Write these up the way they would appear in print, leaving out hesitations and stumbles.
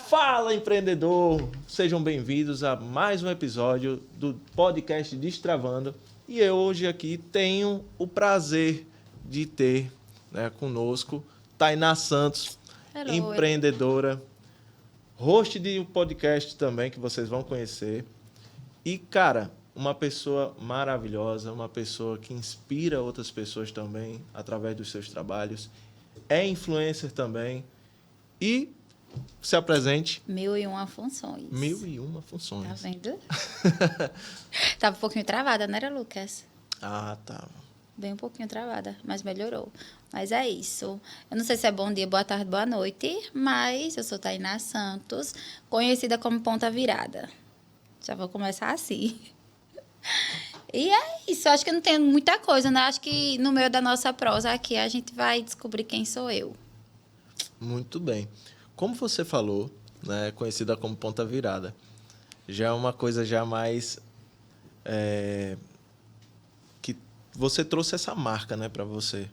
Fala, empreendedor! Sejam bem-vindos a mais um episódio do podcast Destravando. E eu hoje aqui tenho o prazer de ter conosco Tainá Santos, Hello, empreendedora, host de um podcast também que vocês vão conhecer. E, cara, uma pessoa maravilhosa, uma pessoa que inspira outras pessoas também através dos seus trabalhos. É influencer também. E se apresente. 1001 funções. 1001 funções. Tá vendo? Tava um pouquinho travada, não era, Lucas? Ah, tá. Bem um pouquinho travada, mas melhorou. Mas é isso. Eu não sei se é bom dia, boa tarde, boa noite, mas eu sou Tainá Santos, conhecida como Ponta Virada. Já vou começar assim. E é isso. Acho que não tem muita coisa, né? Acho que no meio da nossa prosa aqui a gente vai descobrir quem sou eu. Muito bem. Como você falou, conhecida como Ponta Virada, já é uma coisa já mais... que você trouxe essa marca, para você.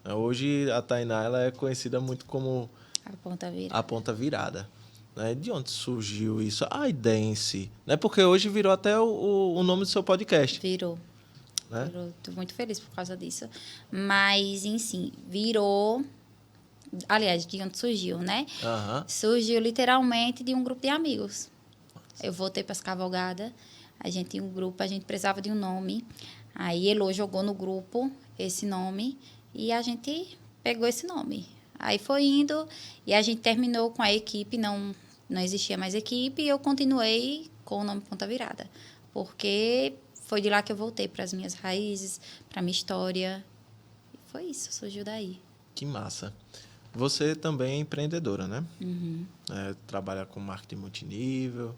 Hoje a Tainá ela é conhecida muito como A Ponta Virada. a Ponta Virada. De onde surgiu isso? A ideia em si. Porque hoje virou até o nome do seu podcast. Virou. Estou muito feliz por causa disso. Mas, em si, virou... Aliás, de onde surgiu, né? Uhum. Surgiu literalmente de um grupo de amigos. Eu voltei para as cavalgadas. A gente tinha um grupo, a gente precisava de um nome. Aí Elô jogou no grupo esse nome e a gente pegou esse nome. Aí foi indo e a gente terminou com a equipe, não existia mais equipe, e eu continuei com o nome Ponta Virada. Porque foi de lá que eu voltei para as minhas raízes, para a minha história. E foi isso, surgiu daí. Que massa. Você também é empreendedora, né? Uhum. Trabalha com marketing multinível.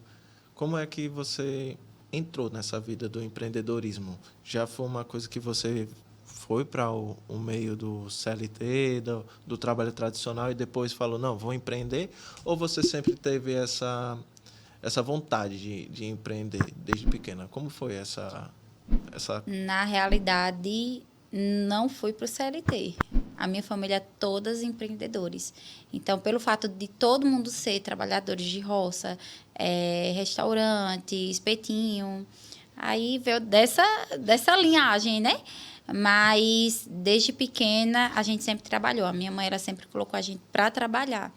Como é que você entrou nessa vida do empreendedorismo? Já foi uma coisa que você foi para o meio do CLT, do trabalho tradicional, e depois falou, não, vou empreender? Ou você sempre teve essa vontade de empreender desde pequena? Como foi essa... Na realidade, não fui para o CLT. A minha família é todas empreendedores. Então, pelo fato de todo mundo ser trabalhadores de roça, restaurante, espetinho, aí veio dessa linhagem, né? Mas, desde pequena, a gente sempre trabalhou. A minha mãe, ela sempre colocou a gente para trabalhar.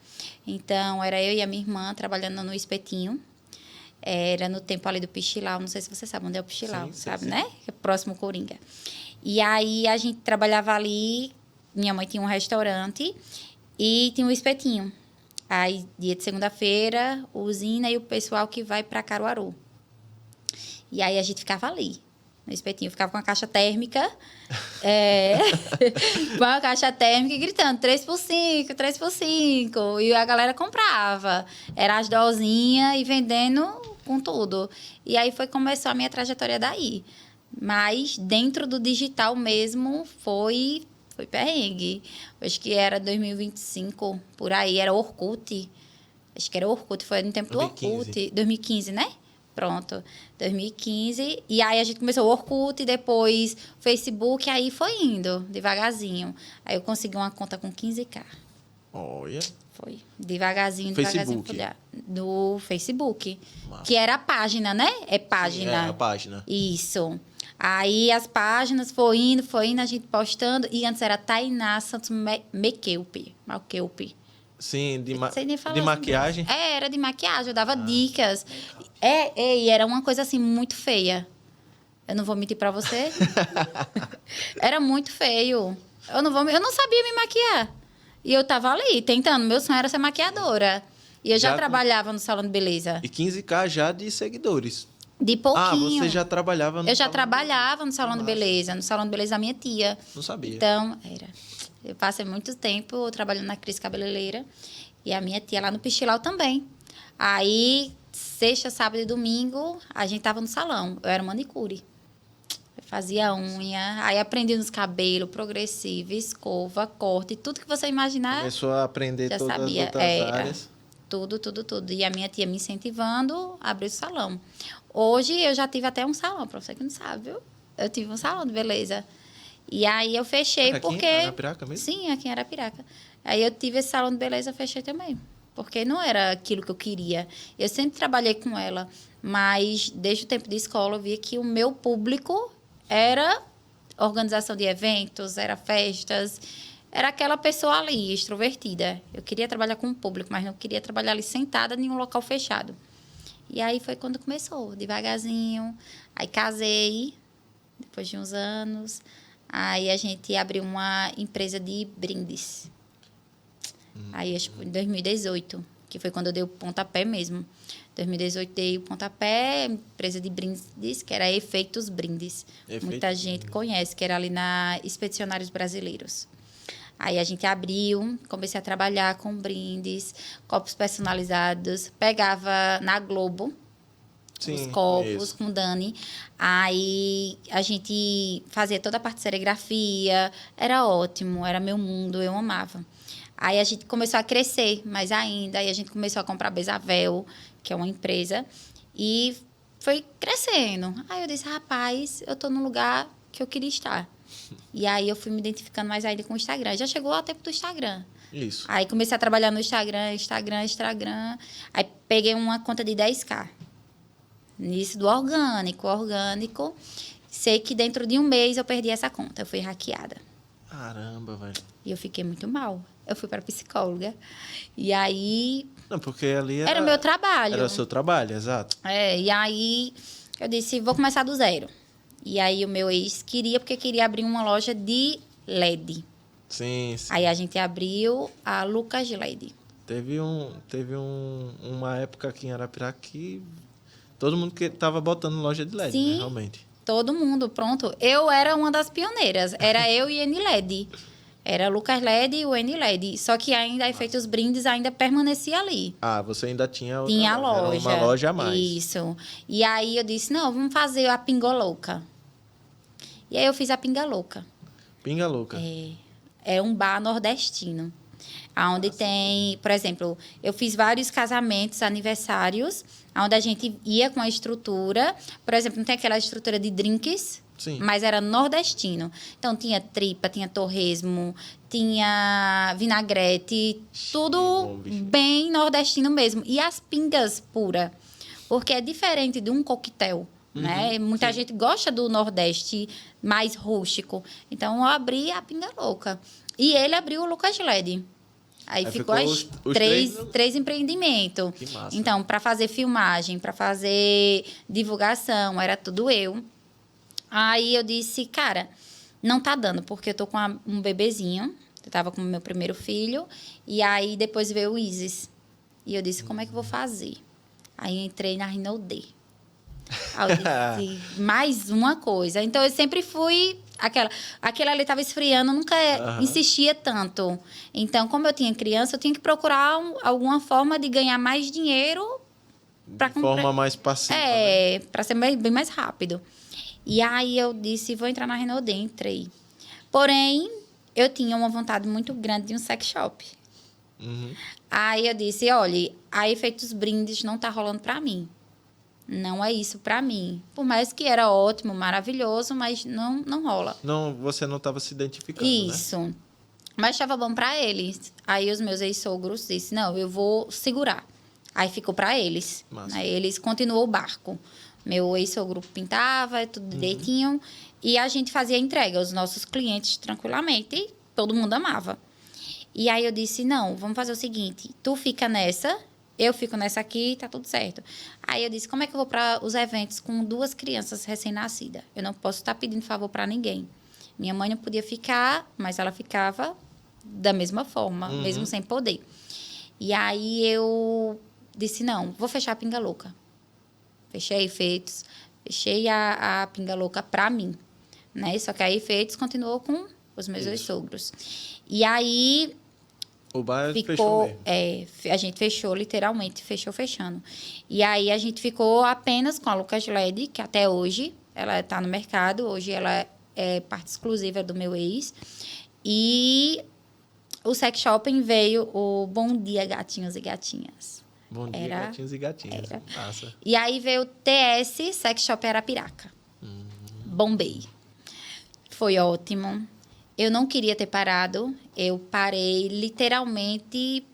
Então, era eu e a minha irmã trabalhando no espetinho. Era no tempo ali do Pichilau. Não sei se você sabe onde é o Pichilau, sim, sabe, sim. né? É próximo ao Coringa. E aí, a gente trabalhava ali. Minha mãe tinha um restaurante e tinha um espetinho. Aí, dia de segunda-feira, usina e o pessoal que vai para Caruaru. E aí, a gente ficava ali, no espetinho. Eu ficava com a caixa térmica, com a caixa térmica e gritando 3x5, 3x5. E a galera comprava. Era as dozinhas e vendendo com tudo. E aí, começou a minha trajetória daí. Mas, dentro do digital mesmo, foi perrengue. Acho que era 2025, por aí. Era Orkut. Acho que era Orkut. Foi no tempo 2015. do Orkut. 2015, né? Pronto. 2015. E aí, a gente começou o Orkut, depois Facebook. Aí, foi indo, devagarzinho. Aí, eu consegui uma conta com 15K. Olha. Foi. Devagarzinho. Facebook. Do Facebook. Massa. Que era a página, né? É página. Sim, é a página. Isso. Aí as páginas foi indo, a gente postando. E antes era Tainá Santos Makeup. Sim, Não sei nem falar de assim. maquiagem? Era de maquiagem, eu dava dicas. E era uma coisa assim muito feia. Eu não vou mentir pra você. Era muito feio. Eu não sabia me maquiar. E eu tava ali, tentando. Meu sonho era ser maquiadora. E eu já trabalhava no salão de beleza. E 15K já de seguidores. De pouquinho. Você já trabalhava no Eu já trabalhava no salão de beleza. No salão de beleza da minha tia. Não sabia. Então, era. Eu passei muito tempo trabalhando na Cris Cabeleireira. E a minha tia lá no Pichilau também. Aí, sexta, sábado e domingo, a gente tava no salão. Eu era manicure. Eu fazia unha. Aí, aprendi nos cabelos, progressivo, escova, corte. Tudo que você imaginar, Começou a aprender já todas sabia. as outras áreas. Tudo. E a minha tia me incentivando a abrir o salão. Hoje, eu já tive até um salão, pra você que não sabe, viu? Eu tive um salão de beleza. E aí, eu fechei Aqui porque... em Arapiraca mesmo? Sim, aqui em Arapiraca. Aí, eu tive esse salão de beleza, eu fechei também. porque não era aquilo que eu queria. Eu sempre trabalhei com ela, mas desde o tempo de escola eu via que o meu público era organização de eventos, era festas, era aquela pessoa ali, extrovertida. Eu queria trabalhar com o público, mas não queria trabalhar ali sentada em um local fechado. E aí foi quando começou, devagarzinho. Aí casei, depois de uns anos. Aí a gente abriu uma empresa de brindes. Aí acho que foi em 2018, que foi quando eu dei o pontapé mesmo. 2018 dei o pontapé, empresa de brindes, que era Efeitos Brindes. Muita gente conhece, que era ali na Expedicionários Brasileiros. Aí a gente abriu, comecei a trabalhar com brindes, copos personalizados, pegava na Globo os copos com Dani. Aí a gente fazia toda a parte de serigrafia, era ótimo, era meu mundo, eu amava. Aí a gente começou a crescer mais ainda, aí a gente começou a comprar Bezavel, que é uma empresa, e foi crescendo. Aí eu disse, rapaz, eu estou no lugar que eu queria estar. E aí eu fui me identificando mais ainda com o Instagram. Já chegou ao tempo do Instagram. Isso. Aí comecei a trabalhar no Instagram. Aí peguei uma conta de 10K. Nisso do orgânico. Sei que dentro de um mês eu perdi essa conta. Eu fui hackeada. Caramba, velho. E eu fiquei muito mal. Eu fui para psicóloga. E aí... Não, porque ali era o meu trabalho. Era o seu trabalho, exato. E aí eu disse, vou começar do zero. E aí o meu ex queria, porque queria abrir uma loja de LED. Sim. Aí a gente abriu a Lucas LED. Teve uma época aqui em Arapiraca que todo mundo que tava botando loja de LED, Sim, né, realmente. Todo mundo, pronto. Eu era uma das pioneiras. Era eu e N-LED. Era Lucas LED e o N-LED. Só que ainda, Efeitos Brindes ainda permanecia ali. Ah, você ainda tinha outra Tinha a loja. loja. Era uma loja a mais. Isso. E aí eu disse, não, vamos fazer a Pinga Louca. E aí eu fiz a Pinga Louca. Pinga Louca. É um bar nordestino. Onde tem, por exemplo, eu fiz vários casamentos, aniversários, onde a gente ia com a estrutura. Por exemplo, não tem aquela estrutura de drinks, Sim. Mas era nordestino. Então, tinha tripa, tinha torresmo, tinha vinagrete, tudo bem nordestino mesmo. E as pingas puras, porque é diferente de um coquetel. Né? Muita gente gosta do Nordeste mais rústico. Então, eu abri a Pinga Louca. E ele abriu o Lucas LED. Aí ficou os três empreendimentos. Que massa. Então, para fazer filmagem, para fazer divulgação, era tudo eu. Aí eu disse, cara, não tá dando, porque eu tô com um bebezinho. Eu tava com o meu primeiro filho. E aí, depois veio o Isis. E eu disse, como é que eu vou fazer? Aí, eu entrei na Rinode. Aí eu disse, mais uma coisa. Então, eu sempre fui... Aquela ali estava esfriando, nunca insistia tanto. Então, como eu tinha criança, eu tinha que procurar alguma forma de ganhar mais dinheiro. De forma mais passiva. Né? Para ser bem mais rápido. E aí, eu disse, vou entrar na Rinode. Entrei. Porém, eu tinha uma vontade muito grande de um sex shop. Aí, eu disse, olha, a Efeitos Brindes não tá rolando para mim. Não é isso para mim. Por mais que era ótimo, maravilhoso, mas não rola. Não, você não estava se identificando, Isso. Né? Mas estava bom para eles. Aí os meus ex-sogros disseram, não, eu vou segurar. Aí ficou para eles. Aí eles continuou o barco. Meu ex-sogro pintava, tudo direitinho. E a gente fazia entrega aos nossos clientes tranquilamente. E todo mundo amava. E aí eu disse, não, vamos fazer o seguinte. Tu fica nessa... Eu fico nessa aqui, tá tudo certo. Aí eu disse, como é que eu vou para os eventos com 2 crianças recém-nascidas? Eu não posso estar pedindo favor para ninguém. Minha mãe não podia ficar, mas ela ficava da mesma forma, mesmo sem poder. E aí eu disse, não, vou fechar a Pinga Louca. Fechei Efeitos, fechei a Pinga Louca para mim. Né? Só que a Efeitos continuou com os meus sogros. E aí... O bar fechou mesmo. A gente fechou, literalmente, fechando. E aí, a gente ficou apenas com a Lucas LED, que até hoje, ela está no mercado. Hoje, ela é parte exclusiva do meu ex. E o sex shopping veio o Bom Dia, Gatinhos e Gatinhas. Bom dia, Gatinhos e Gatinhas. Massa. E aí, veio o TS Sex Shop Arapiraca. Bombei. Foi ótimo. Eu não queria ter parado. Eu parei literalmente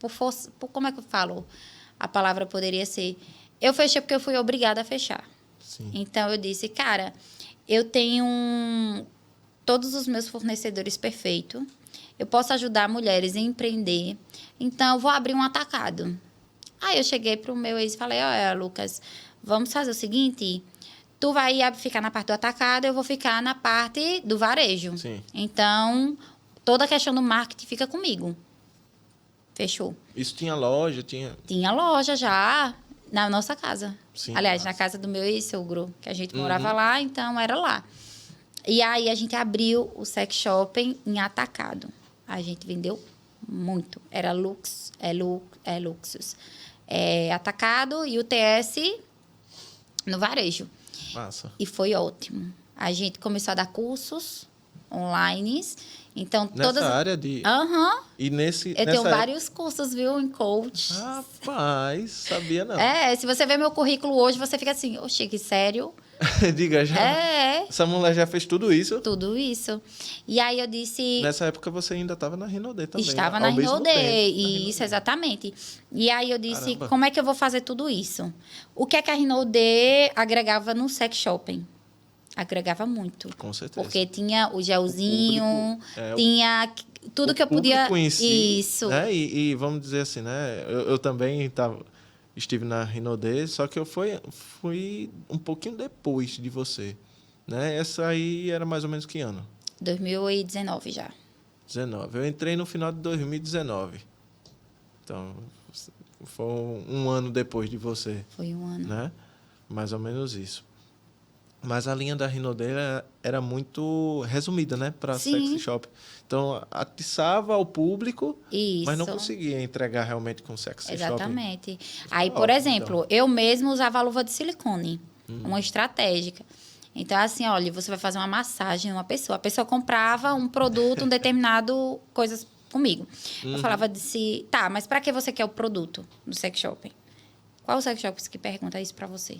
por força, como é que eu falo? A palavra poderia ser... Eu fechei porque eu fui obrigada a fechar. Sim. Então, eu disse, cara, eu tenho todos os meus fornecedores perfeitos. Eu posso ajudar mulheres a empreender. Então, eu vou abrir um atacado. Aí, eu cheguei para o meu ex e falei, olha, Lucas, vamos fazer o seguinte... Tu vai ficar na parte do atacado, eu vou ficar na parte do varejo. Sim. Então, toda a questão do marketing fica comigo. Fechou. Isso tinha loja, tinha... Tinha loja já na nossa casa. Sim, Aliás, massa. na casa do meu ex-sogro, que a gente morava lá, então era lá. E aí, a gente abriu o sex shopping em atacado. A gente vendeu muito. Era Luxus. Atacado e o TS no varejo. Massa. E foi ótimo. A gente começou a dar cursos online. Então, Nessa área de... Aham. E nesse... Eu tenho vários cursos, viu, em coach. Rapaz, sabia não. Se você ver meu currículo hoje, você fica assim, oxe, que sério? Diga já. Essa mulher já fez tudo isso? Tudo isso. E aí eu disse... Nessa época você ainda estava na Rinode também. Estava né? na Rinode, isso, exatamente. E aí eu disse, Caramba. como é que eu vou fazer tudo isso? O que é que a Rinode agregava no sex shopping? Agregava muito. Com certeza. Porque tinha o gelzinho, público, tinha tudo que eu podia... Isso. Né? E vamos dizer assim, né? Eu também estive na Rinode, só que eu fui um pouquinho depois de você. Né? Essa aí era mais ou menos que ano? 2019 já. 19. Eu entrei no final de 2019. Então, foi um ano depois de você. Foi um ano. Né? Mais ou menos isso. Mas a linha da Rinode era muito resumida, né? Para sex shop. Então, atiçava ao público, isso. Mas não conseguia entregar realmente com sex shop. Exatamente. Aí, por exemplo, eu mesmo usava a luva de silicone. Uma estratégica. Então, assim, olha, você vai fazer uma massagem numa pessoa. A pessoa comprava um produto, um determinado coisas comigo. Eu falava assim, tá, mas para que você quer o produto do sex shopping? Qual o sex shop que pergunta isso para você?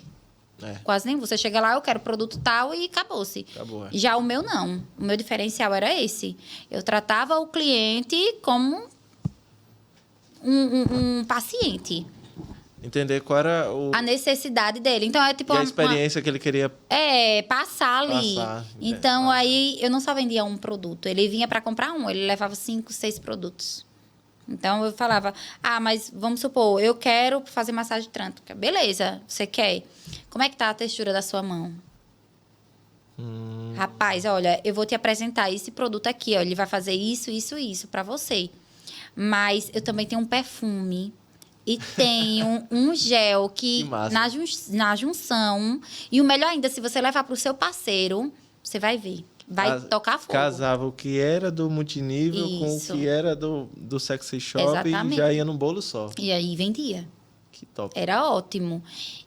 Quase nem. Você chega lá, eu quero produto tal e acabou-se. Acabou, Já o meu, não. O meu diferencial era esse. Eu tratava o cliente como um paciente. Entender qual era a necessidade dele. Então, é tipo... a experiência que ele queria... passar ali. Então, aí, eu não só vendia um produto. Ele vinha para comprar ele levava 5, 6 produtos. Então, eu falava, mas vamos supor, eu quero fazer massagem trântrica. Beleza, você quer? Como é que tá a textura da sua mão? Rapaz, olha, eu vou te apresentar esse produto aqui, ó, ele vai fazer isso, isso e isso para você. Mas eu também tenho um perfume e tenho um gel que na junção. E o melhor ainda, se você levar para o seu parceiro, você vai ver. Vai tocar fogo. Casava o que era do multinível com o que era do sexy shop. E já ia num bolo só. E aí vendia. Que top. Era ótimo.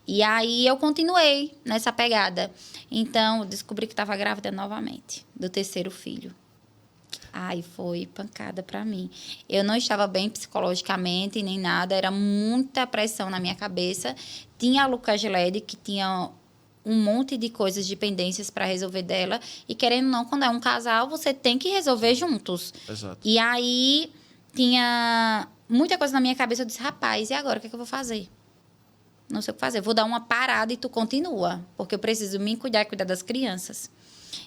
E aí eu continuei nessa pegada. Então, descobri que estava grávida novamente, do 3º filho. Ai, foi pancada para mim. Eu não estava bem psicologicamente, nem nada. Era muita pressão na minha cabeça. Tinha a Lucas LED, que tinha um monte de coisas, de pendências para resolver dela. E, querendo ou não, quando é um casal, você tem que resolver juntos. Exato. E aí, tinha muita coisa na minha cabeça. Eu disse, rapaz, e agora? O que é que eu vou fazer? Não sei o que fazer. Vou dar uma parada e tu continua. Porque eu preciso me cuidar e cuidar das crianças.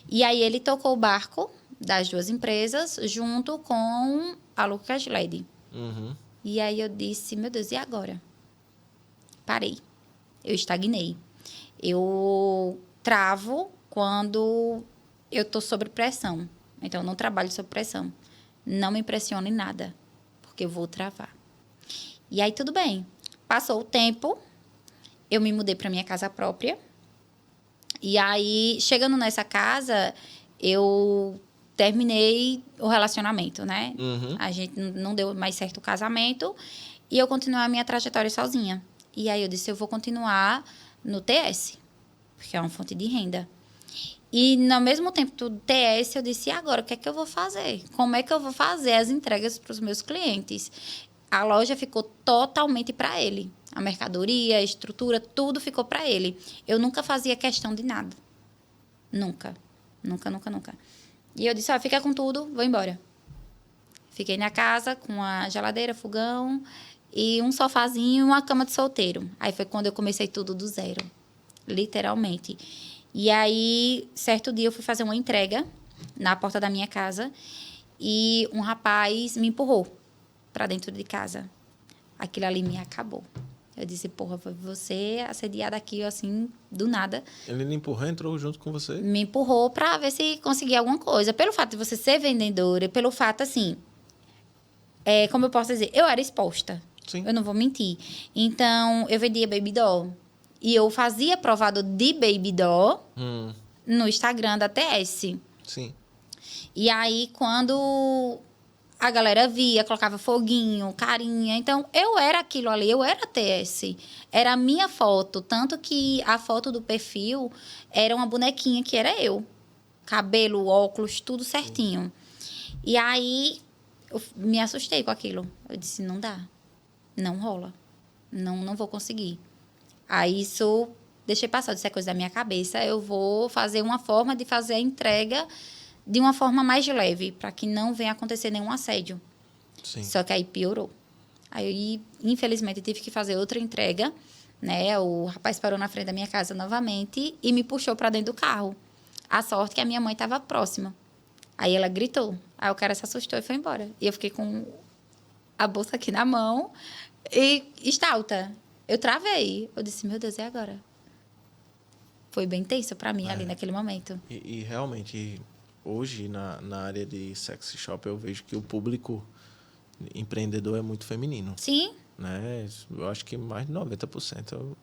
E aí, ele tocou o barco das 2 empresas, junto com a Lucas LED. E aí, eu disse, meu Deus, e agora? Parei. Eu estagnei. Eu travo quando eu estou sob pressão. Então, eu não trabalho sob pressão. Não me pressione em nada, porque eu vou travar. E aí, tudo bem. Passou o tempo, eu me mudei para minha casa própria. E aí, chegando nessa casa, eu terminei o relacionamento, né? A gente não deu mais certo o casamento. E eu continuei a minha trajetória sozinha. E aí, eu disse, eu vou continuar no TS, porque é uma fonte de renda. E, no mesmo tempo do TS, eu disse, e agora, o que é que eu vou fazer? Como é que eu vou fazer as entregas para os meus clientes? A loja ficou totalmente para ele. A mercadoria, a estrutura, tudo ficou para ele. Eu nunca fazia questão de nada. Nunca. Nunca, nunca, nunca. E eu disse, fica com tudo, vou embora. Fiquei na casa com a geladeira, fogão e um sofazinho e uma cama de solteiro. Aí foi quando eu comecei tudo do zero, literalmente. E aí, certo dia, eu fui fazer uma entrega na porta da minha casa e um rapaz me empurrou para dentro de casa. Aquilo ali me acabou. Eu disse, porra, foi você assediada aqui, assim, do nada. Ele lhe empurrou, entrou junto com você? Me empurrou para ver se conseguia alguma coisa. Pelo fato de você ser vendedora, pelo fato, assim... como eu posso dizer? Eu era exposta. Sim. Eu não vou mentir. Então, eu vendia Baby Doll. E eu fazia provado de Baby Doll no Instagram da TS. Sim. E aí, quando a galera via, colocava foguinho, carinha. Então, eu era aquilo ali, eu era TS. Era a minha foto. Tanto que a foto do perfil era uma bonequinha que era eu. Cabelo, óculos, tudo certinho. E aí, eu me assustei com aquilo. Eu disse, não dá. Não rola. Não vou conseguir. Aí, isso... Deixei passar, isso é coisa da minha cabeça. Eu vou fazer uma forma de fazer a entrega de uma forma mais leve, para que não venha acontecer nenhum assédio. Sim. Só que aí piorou. Aí, infelizmente, eu tive que fazer outra entrega, né? O rapaz parou na frente da minha casa novamente e me puxou para dentro do carro. A sorte que a minha mãe estava próxima. Aí ela gritou. Aí o cara se assustou e foi embora. E eu fiquei com a bolsa aqui na mão e estalta. Eu travei. Eu disse, meu Deus, e agora? Foi bem tenso para mim ali naquele momento. E realmente, hoje, na área de sex shop, eu vejo que o público empreendedor é muito feminino. Sim. Né? Eu acho que mais de 90%.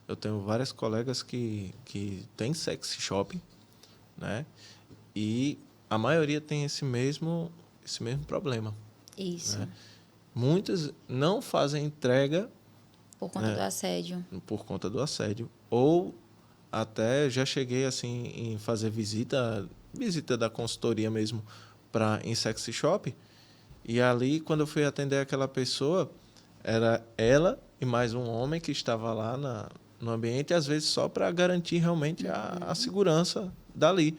Eu tenho várias colegas que têm sex shop, né? E a maioria tem esse mesmo problema. Isso. Né? Muitas não fazem entrega Por conta do assédio. Por conta do assédio. Ou até já cheguei assim em fazer visita da consultoria mesmo em sex shop. E ali, quando eu fui atender aquela pessoa, era ela e mais um homem que estava lá no ambiente, às vezes só para garantir realmente a segurança dali.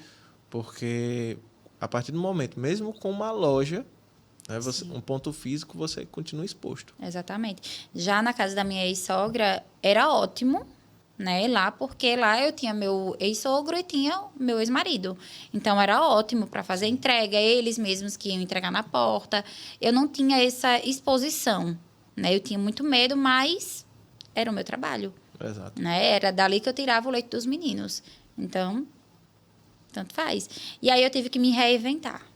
Porque a partir do momento, mesmo com uma loja, né, um ponto físico, você continua exposto. Exatamente. Já na casa da minha ex-sogra, era ótimo, né? Lá, porque lá eu tinha meu ex-sogro e tinha meu ex-marido. Então, era ótimo para fazer entrega. Eles mesmos que iam entregar na porta. Eu não tinha essa exposição, né? Eu tinha muito medo, mas era o meu trabalho. Exato. Né? Era dali que eu tirava o leite dos meninos. Então, tanto faz. E aí, eu tive que me reinventar.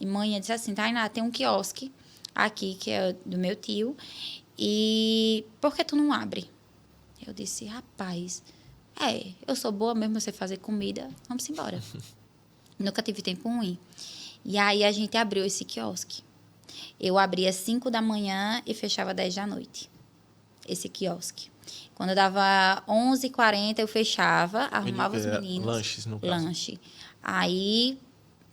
E mãe disse assim, Tainá, tem um quiosque aqui, que é do meu tio, e por que tu não abre? Eu disse, rapaz, eu sou boa mesmo, eu sei fazer comida, vamos embora. Nunca tive tempo ruim. E aí, a gente abriu esse quiosque. Eu abria às 5 da manhã e fechava às 10 da noite. Esse quiosque. Quando dava 11h40, eu fechava, arrumava os meninos. Lanches, no caso. Lanche. Aí...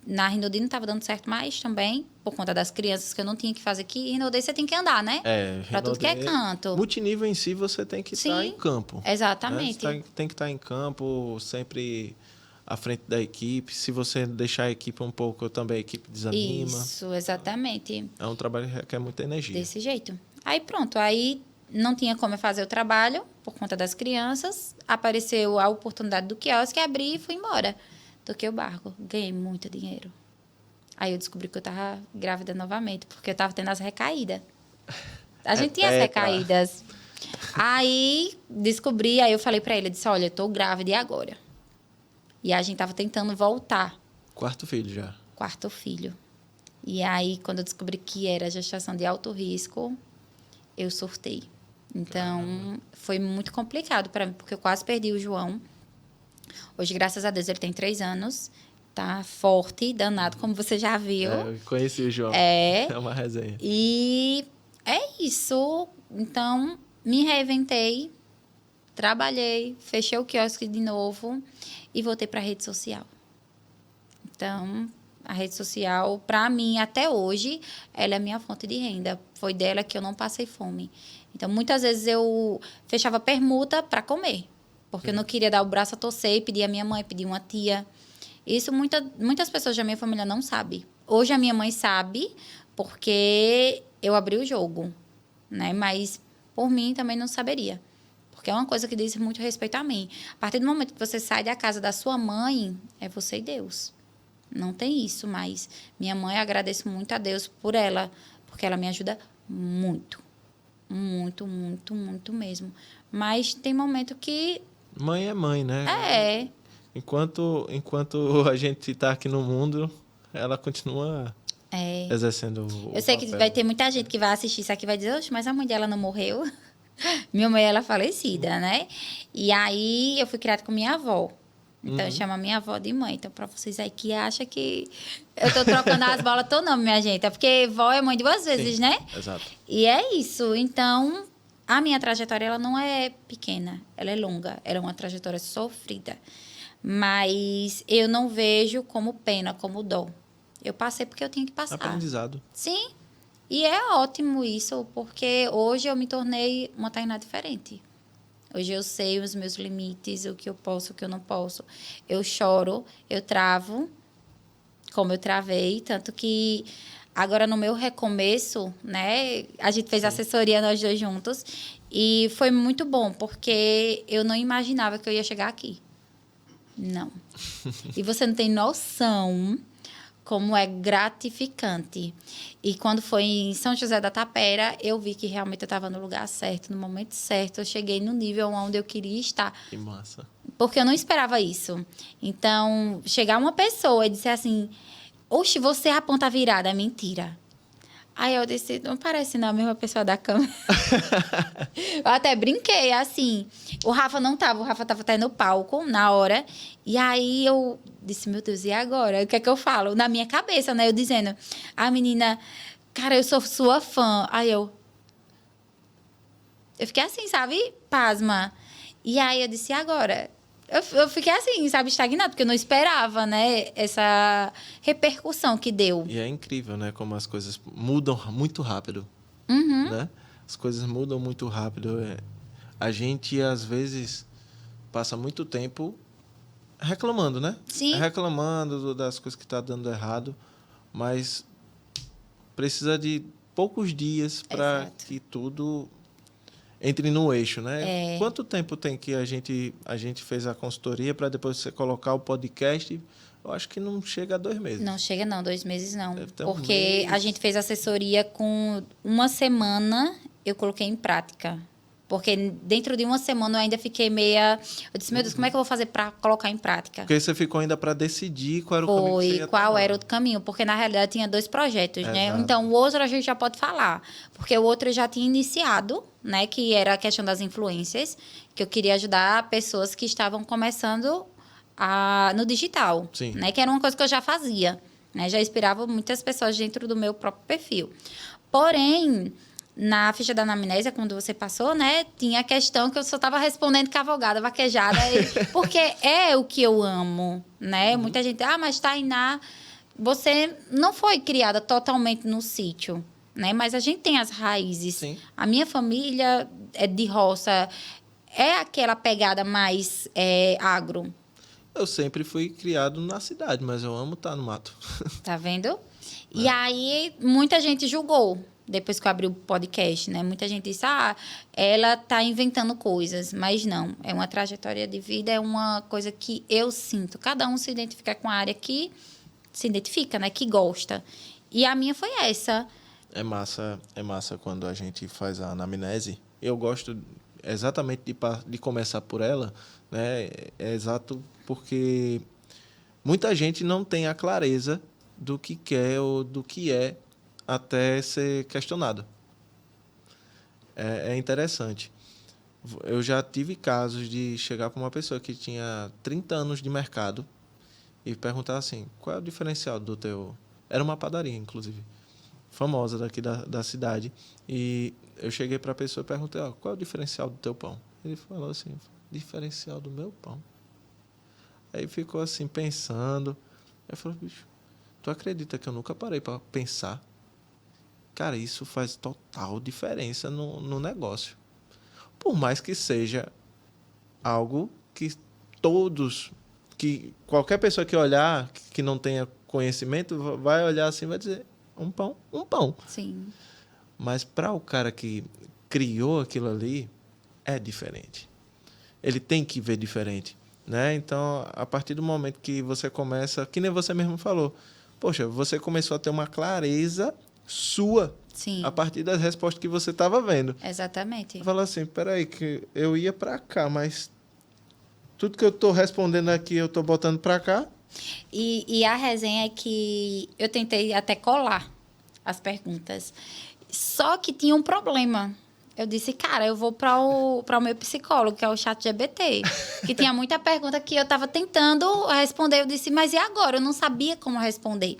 Na Rinodê não estava dando certo mais também, por conta das crianças que eu não tinha que fazer aqui. Rinodê você tem que andar, né? Para tudo que é canto. Multinível em si, você tem que estar em campo. Exatamente. Né? Você tem que estar em campo, sempre à frente da equipe. Se você deixar a equipe um pouco, também a equipe desanima. Isso, exatamente. É um trabalho que requer muita energia. Desse jeito. Aí pronto, aí não tinha como eu fazer o trabalho, por conta das crianças. Apareceu a oportunidade do quiosque, abri e fui embora. Toquei o barco, ganhei muito dinheiro. Aí eu descobri que eu estava grávida novamente, porque eu estava tendo as recaídas. A gente tinha as recaídas. Aí descobri, aí eu falei para ele, eu disse, olha, eu estou grávida, e agora? E a gente estava tentando voltar. 4º filho já. 4º filho. E aí, quando eu descobri que era gestação de alto risco, eu surtei. Então, foi muito complicado para mim, porque eu quase perdi o João. Hoje, graças a Deus, ele tem 3 anos. Tá forte, danado, como você já viu. Eu conheci o João. É uma resenha. E é isso. Então, me reinventei, trabalhei, fechei o quiosque de novo e voltei para a rede social. Então, a rede social, para mim, até hoje, ela é a minha fonte de renda. Foi dela que eu não passei fome. Então, muitas vezes eu fechava permuta para comer. Porque eu não queria dar o braço a torcer e pedir a minha mãe, pedir uma tia. Isso muitas pessoas da minha família não sabem. Hoje a minha mãe sabe, porque eu abri o jogo, né? Mas por mim também não saberia. Porque é uma coisa que diz muito respeito a mim. A partir do momento que você sai da casa da sua mãe, é você e Deus. Não tem isso, mas minha mãe, agradeço muito a Deus por ela, porque ela me ajuda muito. Muito, muito, muito mesmo. Mas tem momento que... Mãe é mãe, né? É. Enquanto a gente está aqui no mundo, ela continua exercendo o Eu sei que papel. vai ter muita gente que vai assistir isso aqui e vai dizer, oxe, mas a mãe dela não morreu? Minha mãe, ela é falecida, né? E aí, eu fui criada com minha avó. Então, eu chamo a minha avó de mãe. Então, para vocês aí que acham que eu tô trocando as bolas, tô não, minha gente. É porque vó é mãe duas vezes, Sim, né? exato. E é isso. Então, a minha trajetória, ela não é pequena. Ela é longa. Ela é uma trajetória sofrida. Mas eu não vejo como pena, como dó. Eu passei porque eu tinha que passar. Aprendizado. Sim. E é ótimo isso, porque hoje eu me tornei uma Tainá diferente. Hoje eu sei os meus limites, o que eu posso, o que eu não posso. Eu choro, eu travo, como eu travei. Tanto que agora no meu recomeço, né? A gente fez assessoria nós dois juntos. E foi muito bom, porque eu não imaginava que eu ia chegar aqui. Não. E você não tem noção como é gratificante. E quando foi em São José da Tapera, eu vi que realmente eu estava no lugar certo, no momento certo. Eu cheguei no nível onde eu queria estar. Que massa. Porque eu não esperava isso. Então, chegar uma pessoa e dizer assim, oxe, você é a ponta virada. Mentira. Aí eu disse, não parece não a mesma pessoa da câmera. Eu até brinquei, assim. O Rafa estava até no palco na hora. E aí eu disse, meu Deus, e agora? O que é que eu falo? Na minha cabeça, né? Eu dizendo, a menina, cara, eu sou sua fã. Aí eu fiquei assim, sabe? Pasma. E aí eu disse, e agora? Eu fiquei assim, sabe, estagnada, porque eu não esperava, né? Essa repercussão que deu. E é incrível, né? Como as coisas mudam muito rápido. Né? As coisas mudam muito rápido. A gente, às vezes, passa muito tempo reclamando, né? Sim. Reclamando das coisas que tá dando errado. Mas precisa de poucos dias para que tudo entre no eixo, né? Quanto tempo tem que a gente fez a consultoria para depois você colocar o podcast? Eu acho que não chega a 2 meses. Não chega não, 2 meses não. Porque a gente fez assessoria com 1 semana, eu coloquei em prática. Porque dentro de 1 semana eu ainda fiquei meia... Eu disse, meu Deus, como é que eu vou fazer para colocar em prática? Porque você ficou ainda para decidir qual era o caminho que você ia Qual tomar. era o caminho, porque na realidade tinha 2 projetos, né? Exato. Então, o outro a gente já pode falar, porque o outro eu já tinha iniciado, né? Que era a questão das influências, que eu queria ajudar pessoas que estavam começando no digital, Sim. né? Que era uma coisa que eu já fazia, né? Já inspirava muitas pessoas dentro do meu próprio perfil. Porém, na ficha da anamnésia, quando você passou, né? Tinha a questão que eu só estava respondendo cavalgada, vaquejada, porque é o que eu amo, né? Muita gente, mas Tainá, você não foi criada totalmente no sítio, né? Mas a gente tem as raízes. Sim. A minha família é de roça, é aquela pegada mais agro. Eu sempre fui criado na cidade, mas eu amo estar no mato. Tá vendo? E aí, muita gente julgou, depois que eu abri o podcast, né? Muita gente disse, ela tá inventando coisas. Mas não, é uma trajetória de vida, é uma coisa que eu sinto. Cada um se identifica com a área que se identifica, né? Que gosta. E a minha foi essa. É massa quando a gente faz a anamnese. Eu gosto exatamente de começar por ela, né? É exato porque muita gente não tem a clareza do que quer ou do que é até ser questionado. É interessante. Eu já tive casos de chegar para uma pessoa que tinha 30 anos de mercado e perguntar assim, qual é o diferencial do teu... Era uma padaria, inclusive, famosa daqui da cidade. E eu cheguei para a pessoa e perguntei, qual é o diferencial do teu pão? Ele falou assim, diferencial do meu pão? Aí ficou assim, pensando. Aí falou, bicho, tu acredita que eu nunca parei para pensar? Cara, isso faz total diferença no negócio. Por mais que seja algo que qualquer pessoa que olhar, que não tenha conhecimento, vai olhar assim e vai dizer, Um pão, um pão. Sim. Mas para o cara que criou aquilo ali, é diferente. Ele tem que ver diferente, né? Então, a partir do momento que você começa, que nem você mesmo falou, poxa, você começou a ter uma clareza sua Sim. a partir das respostas que você estava vendo. Exatamente. Fala assim, peraí, que eu ia para cá, mas tudo que eu estou respondendo aqui, eu estou botando para cá. E a resenha é que eu tentei até colar as perguntas. Só que tinha um problema. Eu disse, cara, eu vou para o meu psicólogo, que é o ChatGPT, que tinha muita pergunta que eu estava tentando responder. Eu disse, mas e agora? Eu não sabia como responder.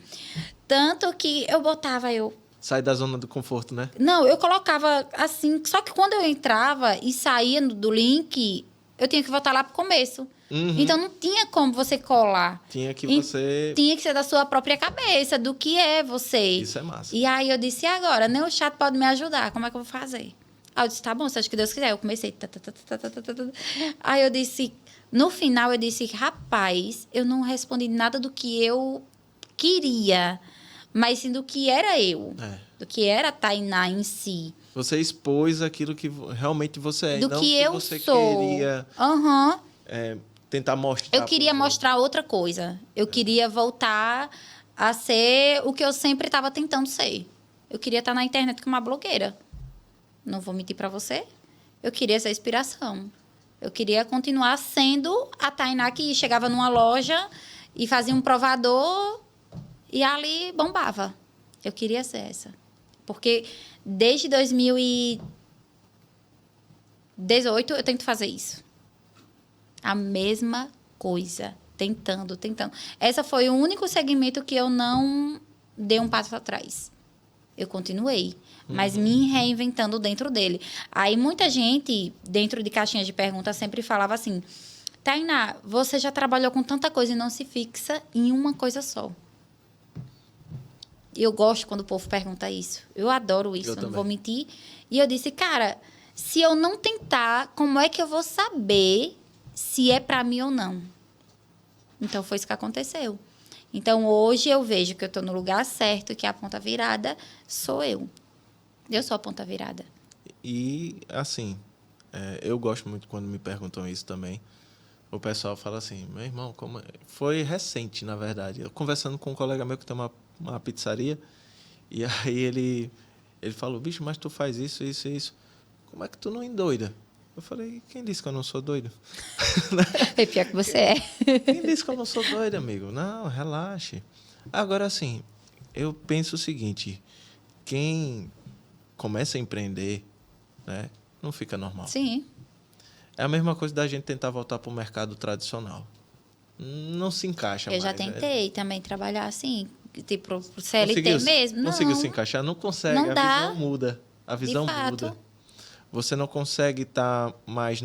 Tanto que eu botava, Sai da zona do conforto, né? Não, eu colocava assim, só que quando eu entrava e saía do link, eu tinha que voltar lá pro começo. Uhum. Então não tinha como você colar. Tinha que E você... tinha que ser da sua própria cabeça, do que é você. Isso é massa. E aí eu disse, e agora? Nem o chat pode me ajudar, como é que eu vou fazer? Aí eu disse, tá bom, seja o que Deus quiser. Eu comecei. Aí eu disse, no final eu disse, rapaz, eu não respondi nada do que eu queria, mas sim do que era eu. Do que era a Tainá em si. Você expôs aquilo que realmente você é. Do não que eu você sou. Queria tentar mostrar. Eu queria mostrar outra coisa. Eu queria voltar a ser o que eu sempre estava tentando ser. Eu queria estar na internet como uma blogueira. Não vou mentir para você. Eu queria essa inspiração. Eu queria continuar sendo a Tainá que chegava numa loja e fazia um provador e ali bombava. Eu queria ser essa. Porque desde 2018 eu tento fazer isso. A mesma coisa. Tentando. Esse foi o único segmento que eu não dei um passo atrás. Eu continuei, mas me reinventando dentro dele. Aí muita gente, dentro de caixinhas de perguntas, sempre falava assim, Tainá, você já trabalhou com tanta coisa e não se fixa em uma coisa só. Eu gosto quando o povo pergunta isso. Eu adoro isso, eu não vou mentir. E eu disse, cara, se eu não tentar, como é que eu vou saber se é para mim ou não? Então, foi isso que aconteceu. Então, hoje eu vejo que eu estou no lugar certo, que a ponta virada sou eu. Eu sou a ponta virada. E, assim, eu gosto muito quando me perguntam isso também. O pessoal fala assim, meu irmão, como é? Foi recente, na verdade. Eu conversando com um colega meu que tem uma pizzaria, e aí ele falou, bicho, mas tu faz isso, isso e isso. Como é que tu não endoida? Eu falei, quem disse que eu não sou doido? É pior que você é. Quem disse que eu não sou doido, amigo? Não, relaxe. Agora, assim, eu penso o seguinte, quem começa a empreender, né, não fica normal. Sim. É a mesma coisa da gente tentar voltar para o mercado tradicional. Não se encaixa mais. Eu já tentei também trabalhar assim, tipo, pro CLT mesmo. Conseguiu se encaixar? Não consegue. Não dá. Visão muda. A visão muda. Você não consegue estar mais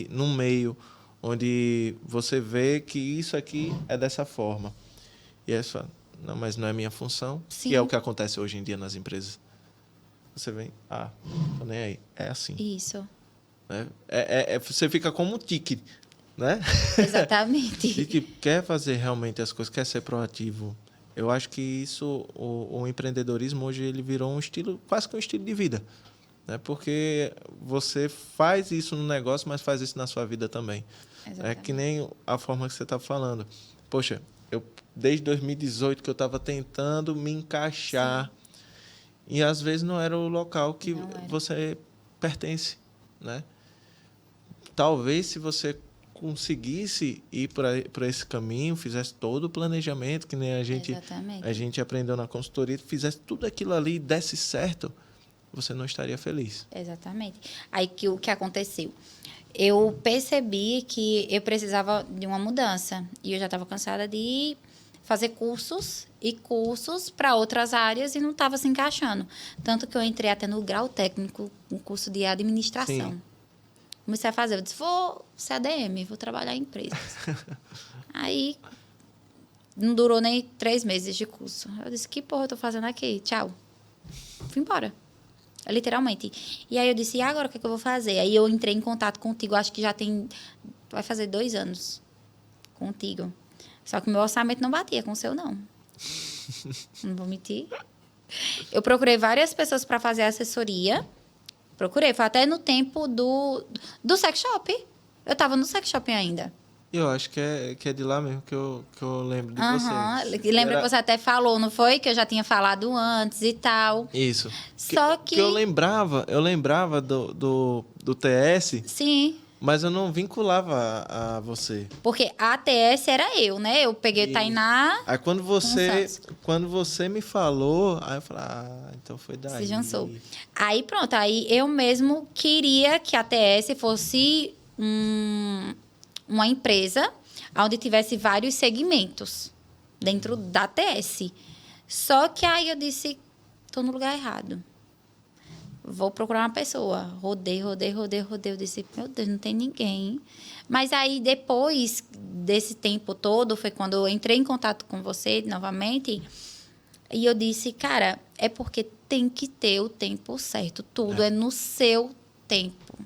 num meio onde você vê que isso aqui é dessa forma. E aí você fala, não, mas não é minha função. Sim. Que é o que acontece hoje em dia nas empresas. Você vem, tô nem aí. É assim. Isso. Você fica como um tique, né? Exatamente. E que quer fazer realmente as coisas, quer ser proativo. Eu acho que isso, o empreendedorismo hoje ele virou um estilo, quase que um estilo de vida. Né? Porque você faz isso no negócio, mas faz isso na sua vida também. Exatamente. É que nem a forma que você está falando. Poxa, desde 2018 que eu estava tentando me encaixar. Sim. E às vezes não era o local que você pertence. Né? Talvez se você conseguisse ir para esse caminho, fizesse todo o planejamento, que nem a gente aprendeu na consultoria, fizesse tudo aquilo ali e desse certo, você não estaria feliz. Exatamente. Aí o que aconteceu? Eu percebi que eu precisava de uma mudança. E eu já estava cansada de fazer cursos para outras áreas e não estava se encaixando. Tanto que eu entrei até no grau técnico, um curso de administração. Sim. Comecei a fazer. Eu disse, vou ser ADM, vou trabalhar em empresas. Aí, não durou nem 3 meses de curso. Eu disse, que porra eu tô fazendo aqui? Tchau. Fui embora. Literalmente. E aí eu disse, e agora o que é que eu vou fazer? Aí eu entrei em contato contigo, acho que vai fazer 2 anos contigo. Só que o meu orçamento não batia com o seu, não. Não vou mentir. Eu procurei várias pessoas para fazer assessoria. Procurei. Foi até no tempo do sex shop. Eu estava no sex shop ainda. Eu acho que é de lá mesmo que eu lembro de vocês. Lembra que você até falou, não foi? Que eu já tinha falado antes e tal. Isso. Só que eu lembrava do TS, sim. mas eu não vinculava a você. Porque a ATS era eu, né? Eu peguei o Tainá. Aí quando você me falou, aí eu falei, então foi daí. Se juntou. Aí pronto, aí eu mesmo queria que a ATS fosse uma empresa onde tivesse vários segmentos dentro da ATS. Só que aí eu disse, tô no lugar errado. Vou procurar uma pessoa. Rodei. Eu disse, meu Deus, não tem ninguém. Mas aí, depois desse tempo todo, foi quando eu entrei em contato com você novamente. E eu disse, cara, é porque tem que ter o tempo certo. Tudo é no seu tempo.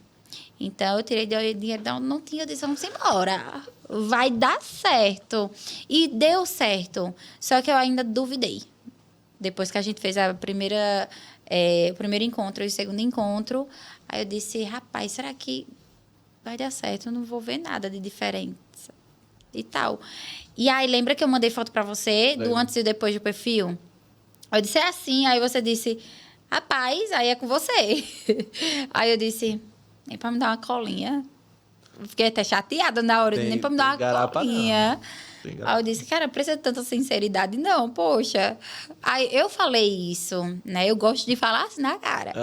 Então, eu tirei dinheiro da onde não tinha. Eu disse, vamos embora. Vai dar certo. E deu certo. Só que eu ainda duvidei. Depois que a gente fez o primeiro encontro e o segundo encontro, aí eu disse, rapaz, será que vai dar certo? Eu não vou ver nada de diferença e tal. E aí, lembra que eu mandei foto pra você do antes e depois do perfil? Eu disse, é assim. Aí você disse, rapaz, aí é com você. Aí eu disse, nem pra me dar uma colinha. Fiquei até chateada na hora, nem pra me dar uma colinha. Aí eu disse, cara, precisa de tanta sinceridade? Não, poxa. Aí eu falei isso, né? Eu gosto de falar assim na cara.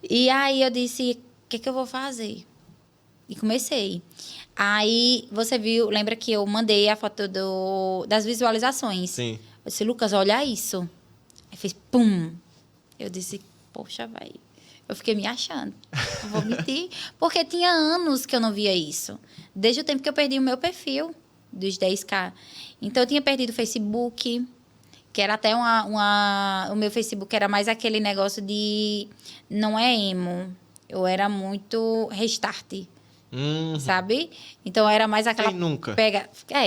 E aí eu disse, o que eu vou fazer? E comecei. Aí você viu, lembra que eu mandei a foto das visualizações? Sim. Eu disse, Lucas, olha isso. Aí fez pum. Eu disse, poxa, vai. Eu fiquei me achando. Não vou mentir. Porque tinha anos que eu não via isso. Desde o tempo que eu perdi o meu perfil dos 10K. Então, eu tinha perdido o Facebook, que era até o meu Facebook era mais aquele negócio de... Não é emo. Eu era muito restart. Sabe? Então, era mais aquela... Quem nunca?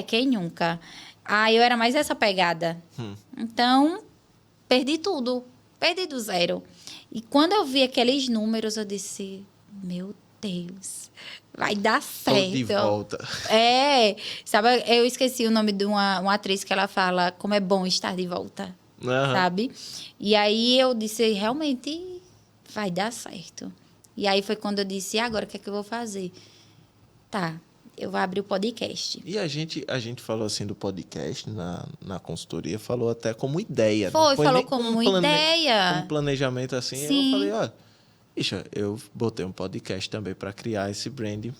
Quem nunca? Aí, eu era mais essa pegada. Então, perdi tudo. Perdi do zero. E quando eu vi aqueles números, eu disse, meu Deus, vai dar certo. Tô de volta. Sabe, eu esqueci o nome de uma atriz que ela fala como é bom estar de volta, sabe? E aí eu disse, realmente vai dar certo. E aí foi quando eu disse, e agora o que é que eu vou fazer? Tá, eu vou abrir o podcast. E a gente falou assim do podcast na consultoria, falou até como ideia. Falou como ideia. Como planejamento assim. Sim. Eu falei, olha, bicha, eu botei um podcast também para criar esse branding,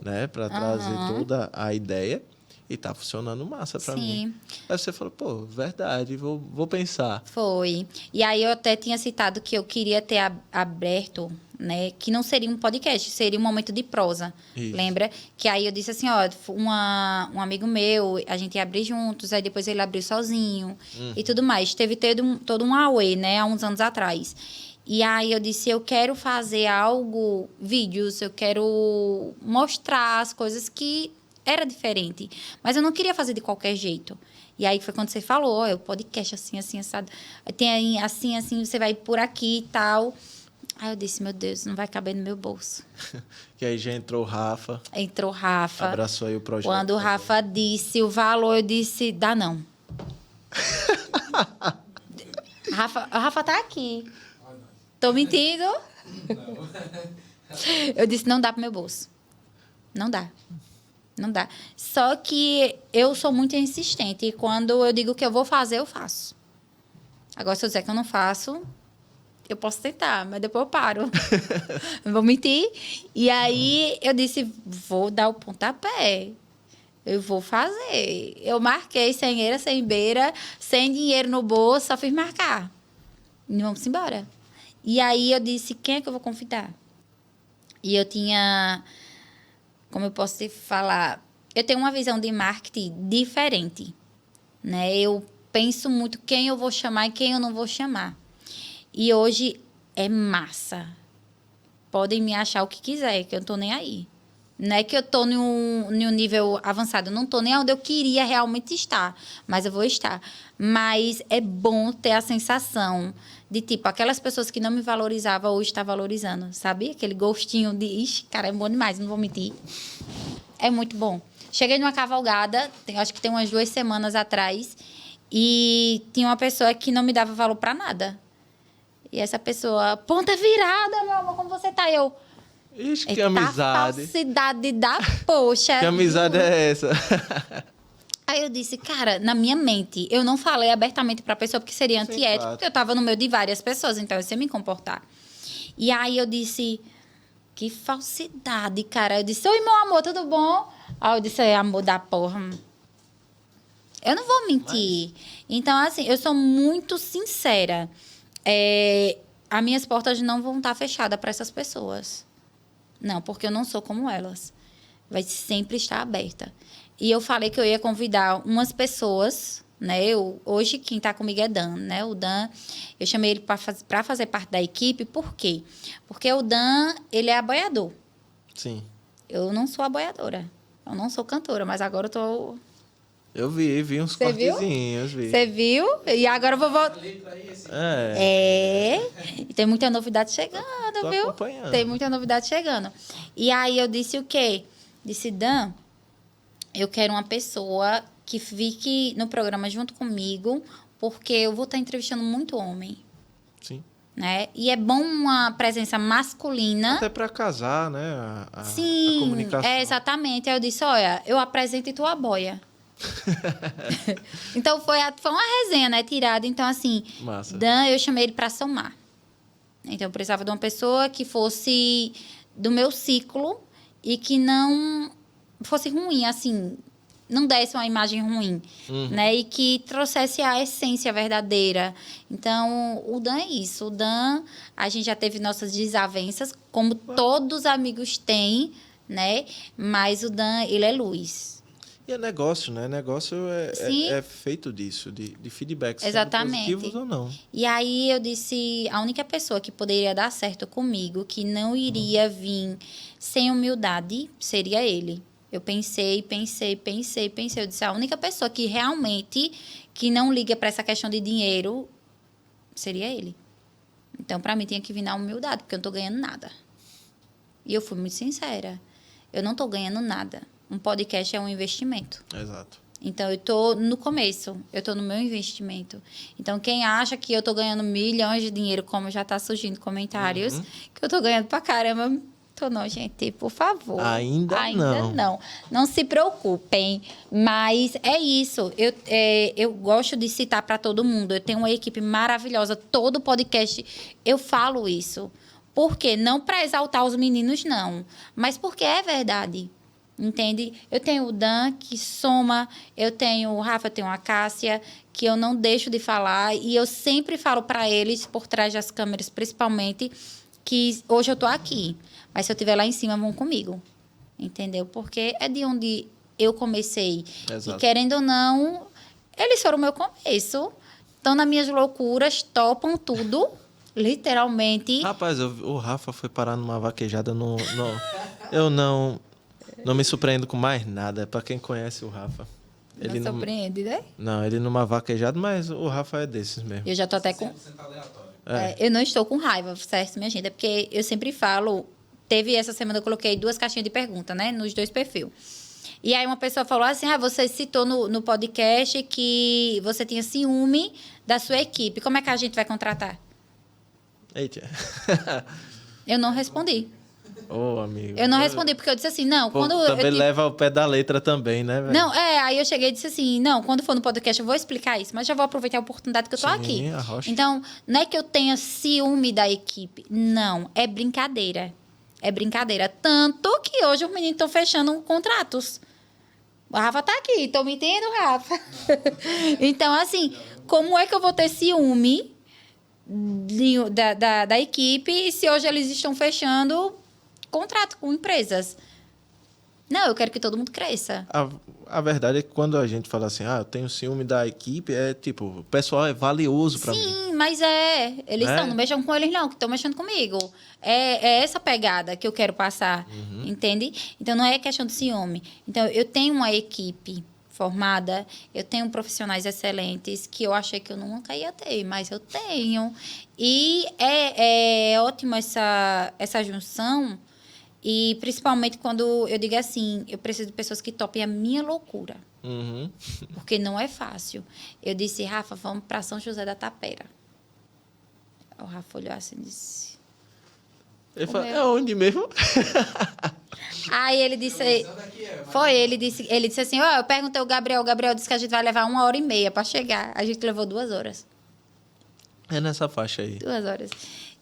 né? Para trazer toda a ideia. E tá funcionando massa para mim. Aí você falou, pô, verdade, vou pensar. Foi. E aí eu até tinha citado que eu queria ter aberto, né? Que não seria um podcast, seria um momento de prosa. Isso. Lembra? Que aí eu disse assim, ó, um amigo meu, a gente ia abrir juntos, aí depois ele abriu sozinho e tudo mais. Teve todo um auê, né? Há uns anos atrás. E aí eu disse, eu quero fazer vídeos, eu quero mostrar as coisas que era diferente. Mas eu não queria fazer de qualquer jeito. E aí foi quando você falou, o podcast assim, assim, assado. Tem assim, assim, você vai por aqui e tal. Aí eu disse, meu Deus, não vai caber no meu bolso. E aí já entrou o Rafa. Entrou o Rafa. Abraçou aí o projeto. Quando o Rafa disse o valor, eu disse, dá não. O Rafa tá aqui. Tô mentindo? Não. Eu disse, não dá pro meu bolso. Não dá. Não dá. Só que eu sou muito insistente. E quando eu digo que eu vou fazer, eu faço. Agora, se eu dizer que eu não faço, eu posso tentar, mas depois eu paro. Não vou mentir. E aí, eu disse, vou dar o pontapé. Eu vou fazer. Eu marquei sem eira, sem beira, sem dinheiro no bolso, só fiz marcar. E vamos embora. E aí, eu disse, quem é que eu vou convidar? E eu tinha... Como eu posso te falar? Eu tenho uma visão de marketing diferente, né? Eu penso muito quem eu vou chamar e quem eu não vou chamar. E hoje é massa. Podem me achar o que quiser, que eu não tô nem aí. Não é que eu estou em um nível avançado. Eu não estou nem onde eu queria realmente estar. Mas eu vou estar. Mas é bom ter a sensação de, tipo, aquelas pessoas que não me valorizavam hoje estão valorizando, sabe? Aquele gostinho de, ixi, cara, é bom demais, não vou mentir. É muito bom. Cheguei numa cavalgada, acho que tem umas 2 semanas atrás, e tinha uma pessoa que não me dava valor para nada. E essa pessoa, ponta virada, meu amor, como você tá? Eu... Ixi, que amizade. Falsidade da poxa. Que amizade é essa? Aí eu disse, cara, na minha mente, eu não falei abertamente pra pessoa porque seria antiético, claro. porque eu tava no meio de várias pessoas, então eu sei me comportar. E aí eu disse, que falsidade, cara. Eu disse, oi, meu amor, tudo bom? Aí eu disse, amor da porra. Eu não vou mentir. Então, assim, eu sou muito sincera. As minhas portas não vão estar fechadas para essas pessoas. Não, porque eu não sou como elas. Vai sempre estar aberta. E eu falei que eu ia convidar umas pessoas, né? Hoje quem está comigo é Dan, né? O Dan, eu chamei ele para fazer parte da equipe. Por quê? Porque o Dan, ele é aboiador. Sim. Eu não sou aboiadora. Eu não sou cantora, mas agora eu tô... Eu vi uns Você viu? cortezinhos, vi. Você viu? E agora eu vou voltar. E tem muita novidade chegando, Tô viu? acompanhando. Tem muita novidade chegando. E aí eu disse o quê? Disse, Dan, eu quero uma pessoa que fique no programa junto comigo, porque eu vou estar entrevistando muito homem. Sim. Né? E é bom uma presença masculina. Até para casar, né? A comunicação. Exatamente. Aí eu disse, olha, eu apresento e tu aboia. Então foi uma resenha, né, tirada. Então assim, Massa. Dan, eu chamei ele para somar. Então eu precisava de uma pessoa que fosse do meu ciclo e que não fosse ruim, assim, não desse uma imagem ruim, né, e que trouxesse a essência verdadeira. Então o Dan é isso. O Dan, a gente já teve nossas desavenças, como todos os amigos têm, né, mas o Dan, ele é luz. E é negócio, né? Negócio é feito disso, de feedbacks, exatamente, positivos ou não. E aí eu disse, a única pessoa que poderia dar certo comigo, que não iria vir sem humildade, seria ele. Eu pensei. Eu disse, a única pessoa que realmente que não liga para essa questão de dinheiro seria ele. Então, para mim, tinha que vir na humildade, porque eu não estou ganhando nada. E eu fui muito sincera. Eu não estou ganhando nada. Um podcast é um investimento. Exato. Então, eu estou no começo. Eu estou no meu investimento. Então, quem acha que eu estou ganhando milhões de dinheiro, como já está surgindo comentários, que eu estou ganhando pra caramba, tô não, gente, por favor. Ainda não. Não se preocupem. Mas é isso. Eu gosto de citar para todo mundo. Eu tenho uma equipe maravilhosa. Todo podcast eu falo isso. Por quê? Não para exaltar os meninos, não. Mas porque é verdade. Entende? Eu tenho o Dan, que soma. Eu tenho o Rafa, eu tenho a Cássia, que eu não deixo de falar. E eu sempre falo para eles, por trás das câmeras, principalmente, que hoje eu estou aqui. Mas se eu estiver lá em cima, vão comigo. Entendeu? Porque é de onde eu comecei. Exato. E querendo ou não, eles foram o meu começo. Estão nas minhas loucuras, topam tudo. Literalmente. Rapaz, o Rafa foi parar numa vaquejada no eu não me surpreendo com mais nada. Para quem conhece o Rafa. Ele não surpreende, né? Não, ele numa vaquejada, mas o Rafa é desses mesmo. Eu já estou até com... eu não estou com raiva, certo, minha gente? É porque eu sempre falo... Teve essa semana, eu coloquei 2 caixinhas de pergunta, né? Nos 2 perfis. E aí uma pessoa falou assim, você citou no podcast que você tinha ciúme da sua equipe. Como é que a gente vai contratar? Eita. Eu não respondi. Ô, amigo. Eu não respondi, porque eu disse assim, não, Pô, quando... também leva ao pé da letra também, né, velho? Não, aí eu cheguei e disse assim, não, quando for no podcast eu vou explicar isso, mas já vou aproveitar a oportunidade que eu tô aqui. Arrocha. Então, não é que eu tenha ciúme da equipe, não, é brincadeira. É brincadeira. Tanto que hoje os meninos estão fechando contratos. O Rafa tá aqui, estão me entendendo, Rafa? Então, assim, como é que eu vou ter ciúme da equipe se hoje eles estão fechando contrato com empresas? Não, eu quero que todo mundo cresça. A verdade é que quando a gente fala assim, eu tenho ciúme da equipe, é tipo, o pessoal é valioso para mim. Sim, mas eles Né? não mexam com eles não, que estão mexendo comigo. É essa pegada que eu quero passar, entende? Então, não é questão de ciúme. Então, eu tenho uma equipe formada, eu tenho profissionais excelentes que eu achei que eu nunca ia ter, mas eu tenho. E é ótimo essa junção, e principalmente quando eu digo assim, eu preciso de pessoas que topem a minha loucura. Uhum. Porque não é fácil. Eu disse, Rafa, vamos para São José da Tapera. O Rafa olhou assim e disse... Ele fala, é onde mesmo? Aí ele disse... ele disse assim, eu perguntei ao Gabriel. O Gabriel disse que a gente vai levar 1h30 para chegar. A gente levou 2 horas. É nessa faixa aí. 2 horas.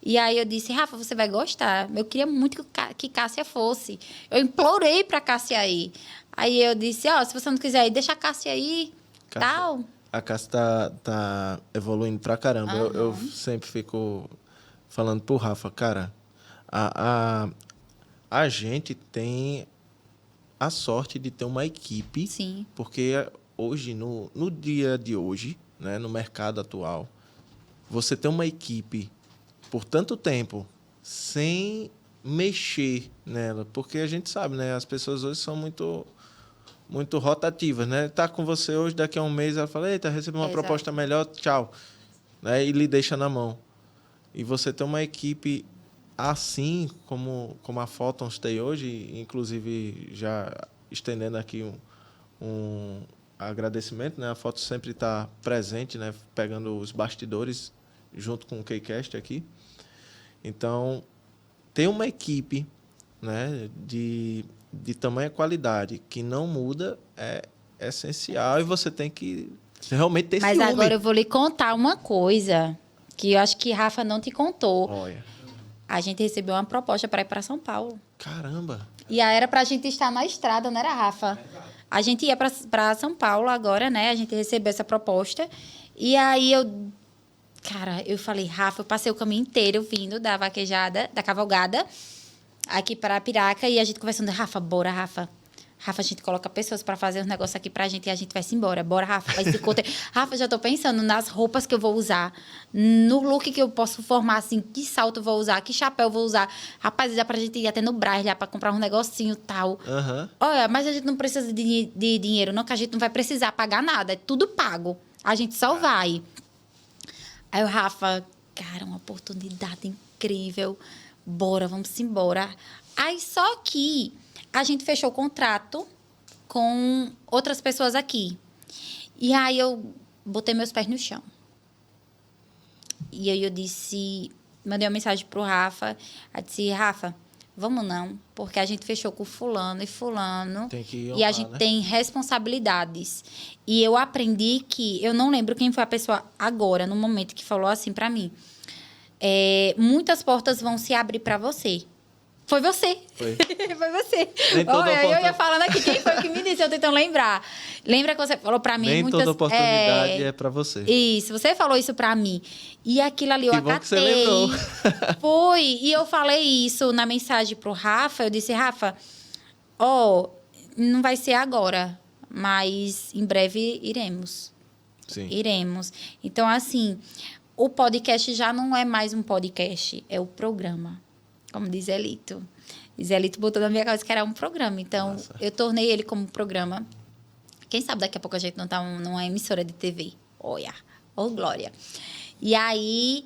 E aí eu disse, Rafa, você vai gostar. Eu queria muito que Cássia fosse. Eu implorei para Cássia ir. Aí eu disse, se você não quiser ir, deixa a Cássia ir, tal. A Cássia tá evoluindo pra caramba. Eu sempre fico falando pro Rafa, cara, a gente tem a sorte de ter uma equipe. Sim. Porque hoje, no dia de hoje, né, no mercado atual, você ter uma equipe por tanto tempo sem mexer nela, porque a gente sabe, né, as pessoas hoje são muito rotativas, né? Tá com você hoje, daqui a um mês ela fala, eita, recebi uma proposta melhor, tchau, né? E lhe deixa na mão. E você ter uma equipe assim como a Photons tem hoje, inclusive já estendendo aqui um agradecimento, né? A Photons sempre está presente, né? Pegando os bastidores junto com o Kcast aqui. Então, ter uma equipe, né, de tamanha qualidade que não muda é essencial e você tem que realmente ter ciúme. Mas agora eu vou lhe contar uma coisa que eu acho que Rafa não te contou. Olha. A gente recebeu uma proposta para ir para São Paulo. Caramba! E aí era para a gente estar na estrada, não era, Rafa? A gente ia para São Paulo agora, né? A gente recebeu essa proposta. E aí eu falei, Rafa, eu passei o caminho inteiro vindo da vaquejada, da cavalgada, aqui para Piraca, e a gente conversando, Rafa, bora, Rafa. Rafa, a gente coloca pessoas para fazer um negócio aqui pra gente e a gente vai se embora. Bora, Rafa, vai se conter. Rafa, já tô pensando nas roupas que eu vou usar, no look que eu posso formar, assim, que salto eu vou usar, que chapéu eu vou usar. Rapaz, dá pra gente ir até no Brás, já pra comprar um negocinho e tal. Uhum. Olha, mas a gente não precisa de dinheiro, não, que a gente não vai precisar pagar nada. É tudo pago. A gente só vai. Aí o Rafa, cara, uma oportunidade incrível. Bora, vamos embora. Aí só que a gente fechou o contrato com outras pessoas aqui. E aí eu botei meus pés no chão. E aí eu disse, mandei uma mensagem pro Rafa. Eu disse, Rafa, vamos não, porque a gente fechou com fulano e fulano. Tem que honrar, e a gente tem responsabilidades. E eu aprendi que, eu não lembro quem foi a pessoa agora, no momento, que falou assim pra mim. Muitas portas vão se abrir pra você. Foi você. Foi. Foi você. Olha, eu ia falando aqui, quem foi que me disse? Eu tentando lembrar. Lembra que você falou pra mim? Nem toda oportunidade é pra você. Isso, você falou isso pra mim. E aquilo ali eu acatei. Que você lembrou. Foi. E eu falei isso na mensagem pro Rafa. Eu disse, Rafa, não vai ser agora, mas em breve iremos. Sim. Iremos. Então, assim, o podcast já não é mais um podcast, é o programa. Como diz Elito. Elito botou na minha cabeça que era um programa. Então, nossa, eu tornei ele como programa. Quem sabe daqui a pouco a gente não está numa emissora de TV. Olha, glória. E aí,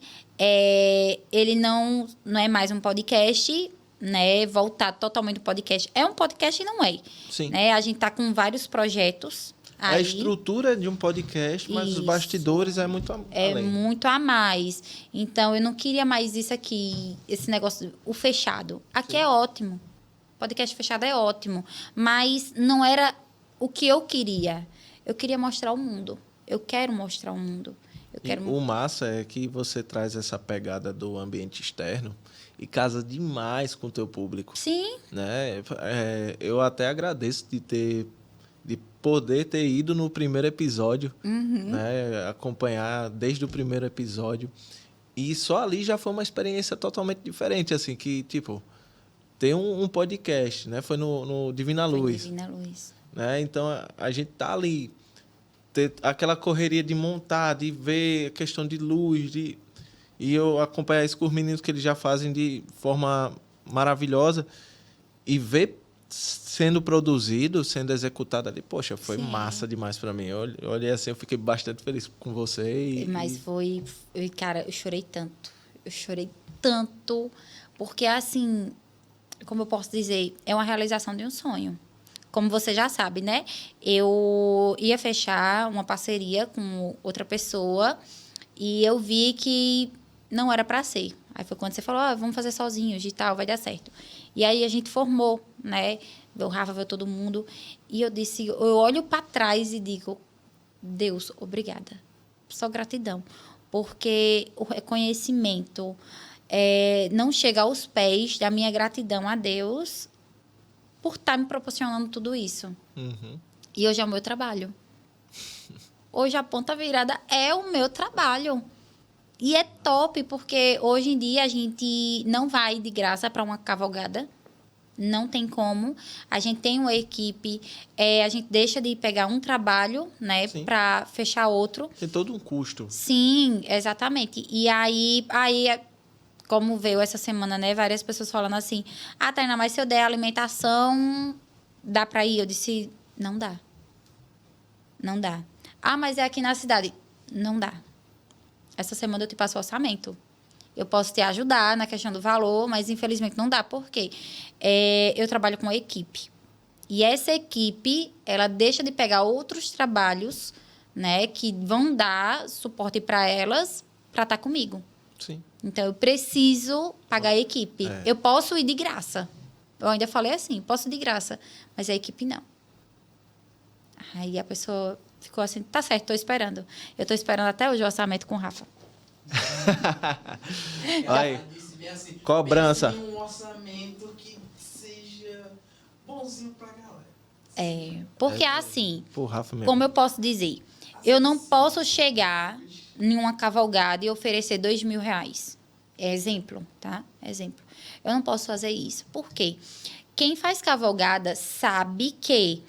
ele não é mais um podcast, né? Voltado totalmente do podcast. É um podcast e não é. Sim. Né? A gente está com vários projetos. A estrutura de um podcast, mas os bastidores é muito além. É muito a mais. Então, eu não queria mais isso aqui, esse negócio, o fechado. Aqui sim, é ótimo. Podcast fechado é ótimo. Mas não era o que eu queria. Eu queria mostrar o mundo. Eu quero mostrar o mundo. O massa é que você traz essa pegada do ambiente externo e casa demais com o teu público. Sim. Né? Eu até agradeço de poder ter ido no primeiro episódio, né? Acompanhar desde o primeiro episódio. E só ali já foi uma experiência totalmente diferente, assim, que, tipo, ter um podcast, né? Foi no Divina Luz. Divina Luz. Né? Então, a gente tá ali, ter aquela correria de montar, de ver a questão de luz, e eu acompanhar isso com os meninos que eles já fazem de forma maravilhosa, e ver sendo produzido, sendo executado ali, poxa, foi massa demais para mim. Eu olhei assim, eu fiquei bastante feliz com você. Mas foi... Cara, eu chorei tanto. Eu chorei tanto, porque, assim, como eu posso dizer, é uma realização de um sonho. Como você já sabe, né? Eu ia fechar uma parceria com outra pessoa e eu vi que não era para ser. Aí foi quando você falou, vamos fazer sozinhos e tal, vai dar certo. E aí a gente formou, né? O Rafa, veio todo mundo. E eu disse, eu olho para trás e digo, Deus, obrigada. Só gratidão. Porque o reconhecimento não chega aos pés da minha gratidão a Deus por estar me proporcionando tudo isso. Uhum. E hoje é o meu trabalho. Hoje a ponta virada é o meu trabalho. E é top, porque hoje em dia a gente não vai de graça para uma cavalgada. Não tem como. A gente tem uma equipe, a gente deixa de pegar um trabalho, né, para fechar outro. Tem todo um custo. Sim, exatamente. E aí como veio essa semana, né, várias pessoas falando assim, Tainá, mas se eu der alimentação, dá para ir? Eu disse, não dá. Não dá. Mas é aqui na cidade. Não dá. Essa semana eu te passo o orçamento. Eu posso te ajudar na questão do valor, mas infelizmente não dá. Por quê? Eu trabalho com uma equipe. E essa equipe, ela deixa de pegar outros trabalhos, né, que vão dar suporte para elas, para estar comigo. Sim. Então, eu preciso pagar a equipe. Eu posso ir de graça. Eu ainda falei assim, posso ir de graça, mas a equipe não. Aí a pessoa ficou assim, tá certo, estou esperando. Eu estou esperando até hoje o orçamento com o Rafa. Aí, cobrança. Um orçamento que seja bonzinho pra galera. Porque assim, Rafa mesmo. como eu posso dizer, eu não posso chegar em uma cavalgada e oferecer R$2.000. Exemplo, tá? Exemplo. Eu não posso fazer isso. Por quê? Quem faz cavalgada sabe que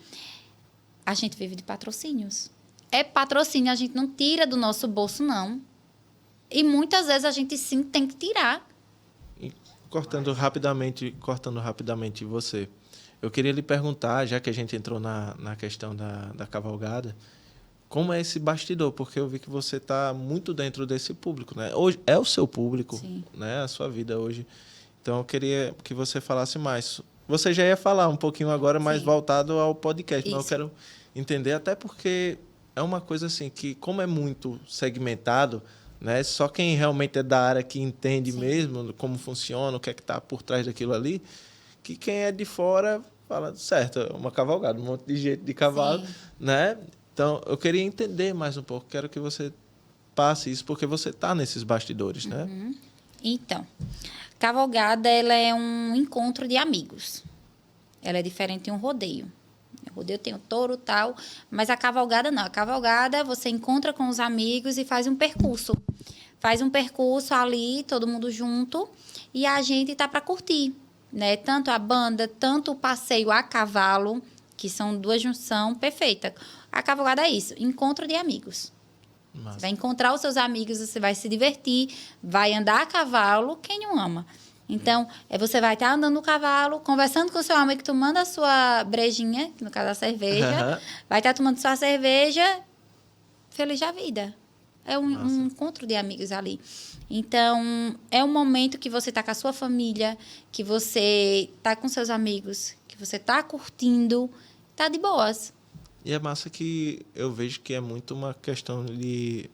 a gente vive de patrocínios. É patrocínio, a gente não tira do nosso bolso, não. E muitas vezes a gente sim tem que tirar. E cortando rapidamente você. Eu queria lhe perguntar, já que a gente entrou na questão da cavalgada, como é esse bastidor? Porque eu vi que você está muito dentro desse público, né? Hoje é o seu público, né? A sua vida hoje. Então, eu queria que você falasse mais. Você já ia falar um pouquinho agora, mais voltado ao podcast. Isso. Mas eu quero entender, até porque é uma coisa assim, que como é muito segmentado, né? Só quem realmente é da área que entende mesmo como funciona, o que é que está por trás daquilo ali, que quem é de fora fala, certo, é uma cavalgada, um monte de jeito de cavalo, né? Então, eu queria entender mais um pouco, quero que você passe isso, porque você está nesses bastidores, né? Então, cavalgada, ela é um encontro de amigos. Ela é diferente de um rodeio. O rodeio tem o touro e tal, mas a cavalgada não. A cavalgada, você encontra com os amigos e faz um percurso. Faz um percurso ali, todo mundo junto, e a gente tá para curtir, né? Tanto a banda, tanto o passeio a cavalo, que são duas junções perfeitas. A cavalgada é isso, encontro de amigos. Massa. Você vai encontrar os seus amigos, você vai se divertir, vai andar a cavalo, quem não ama? Então, você vai estar andando no cavalo, conversando com o seu amigo, tomando a sua brejinha, que no caso é a cerveja, vai estar tomando sua cerveja, feliz da vida. É um encontro de amigos ali. Então, é um momento que você está com a sua família, que você está com seus amigos, que você está curtindo, está de boas. E é massa que eu vejo que é muito uma questão de...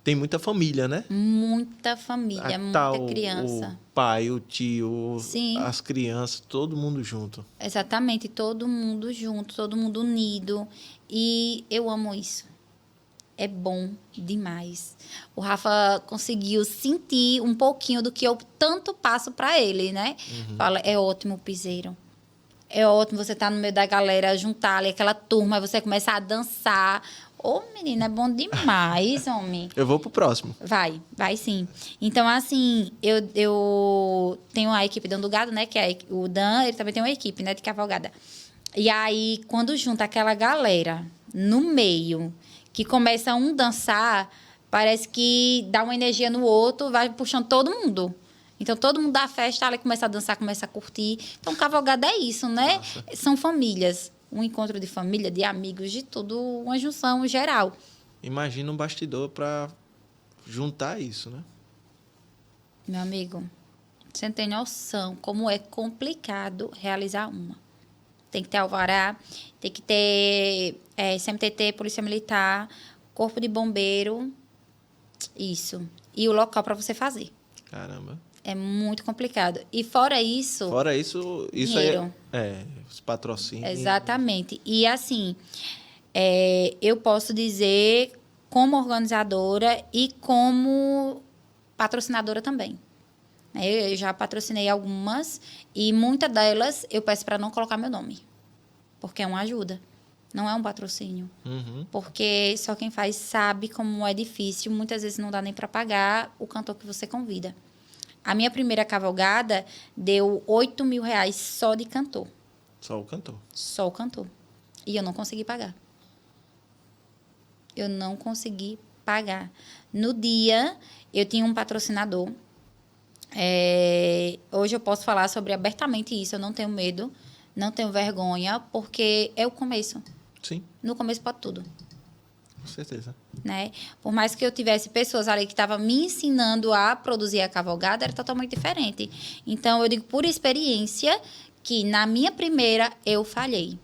Tem muita família, né? Muita família, muita criança. O pai, o tio, Sim. As crianças, todo mundo junto. Exatamente, todo mundo junto, todo mundo unido. E eu amo isso. É bom demais. O Rafa conseguiu sentir um pouquinho do que eu tanto passo para ele, né? Fala, é ótimo o piseiro. É ótimo você estar no meio da galera, juntar ali aquela turma, você começar a dançar. Ô, menina, é bom demais, homem. Eu vou pro próximo. Vai sim. Então, assim, eu tenho a equipe do Gado, né? Que é o Dan, ele também tem uma equipe, né? De cavalgada. E aí, quando junta aquela galera no meio, que começa um dançar, parece que dá uma energia no outro, vai puxando todo mundo. Então, todo mundo da festa, ali começa a dançar, começa a curtir. Então, cavalgada é isso, né? Nossa. São famílias. Um encontro de família, de amigos, de tudo, uma junção geral. Imagina um bastidor para juntar isso, né? Meu amigo, você não tem noção como é complicado realizar uma. Tem que ter alvará, tem que ter CMTT, Polícia Militar, Corpo de Bombeiro, isso. E o local para você fazer. Caramba. É muito complicado. E fora isso... Fora isso dinheiro. Os patrocínios. Exatamente. E assim, eu posso dizer como organizadora e como patrocinadora também. Eu já patrocinei algumas e muitas delas eu peço para não colocar meu nome, porque é uma ajuda, não é um patrocínio. Uhum. Porque só quem faz sabe como é difícil, muitas vezes não dá nem para pagar o cantor que você convida. A minha primeira cavalgada deu R$8.000 só de cantor. Só o cantor. Só o cantor. E eu não consegui pagar. Eu não consegui pagar. No dia, eu tinha um patrocinador. Hoje eu posso falar sobre abertamente isso. Eu não tenho medo, não tenho vergonha, porque é o começo. Sim. No começo pode tudo. Com certeza. Né? Por mais que eu tivesse pessoas ali que estavam me ensinando a produzir a cavalgada, era totalmente diferente. Então, eu digo por experiência que na minha primeira eu falhei.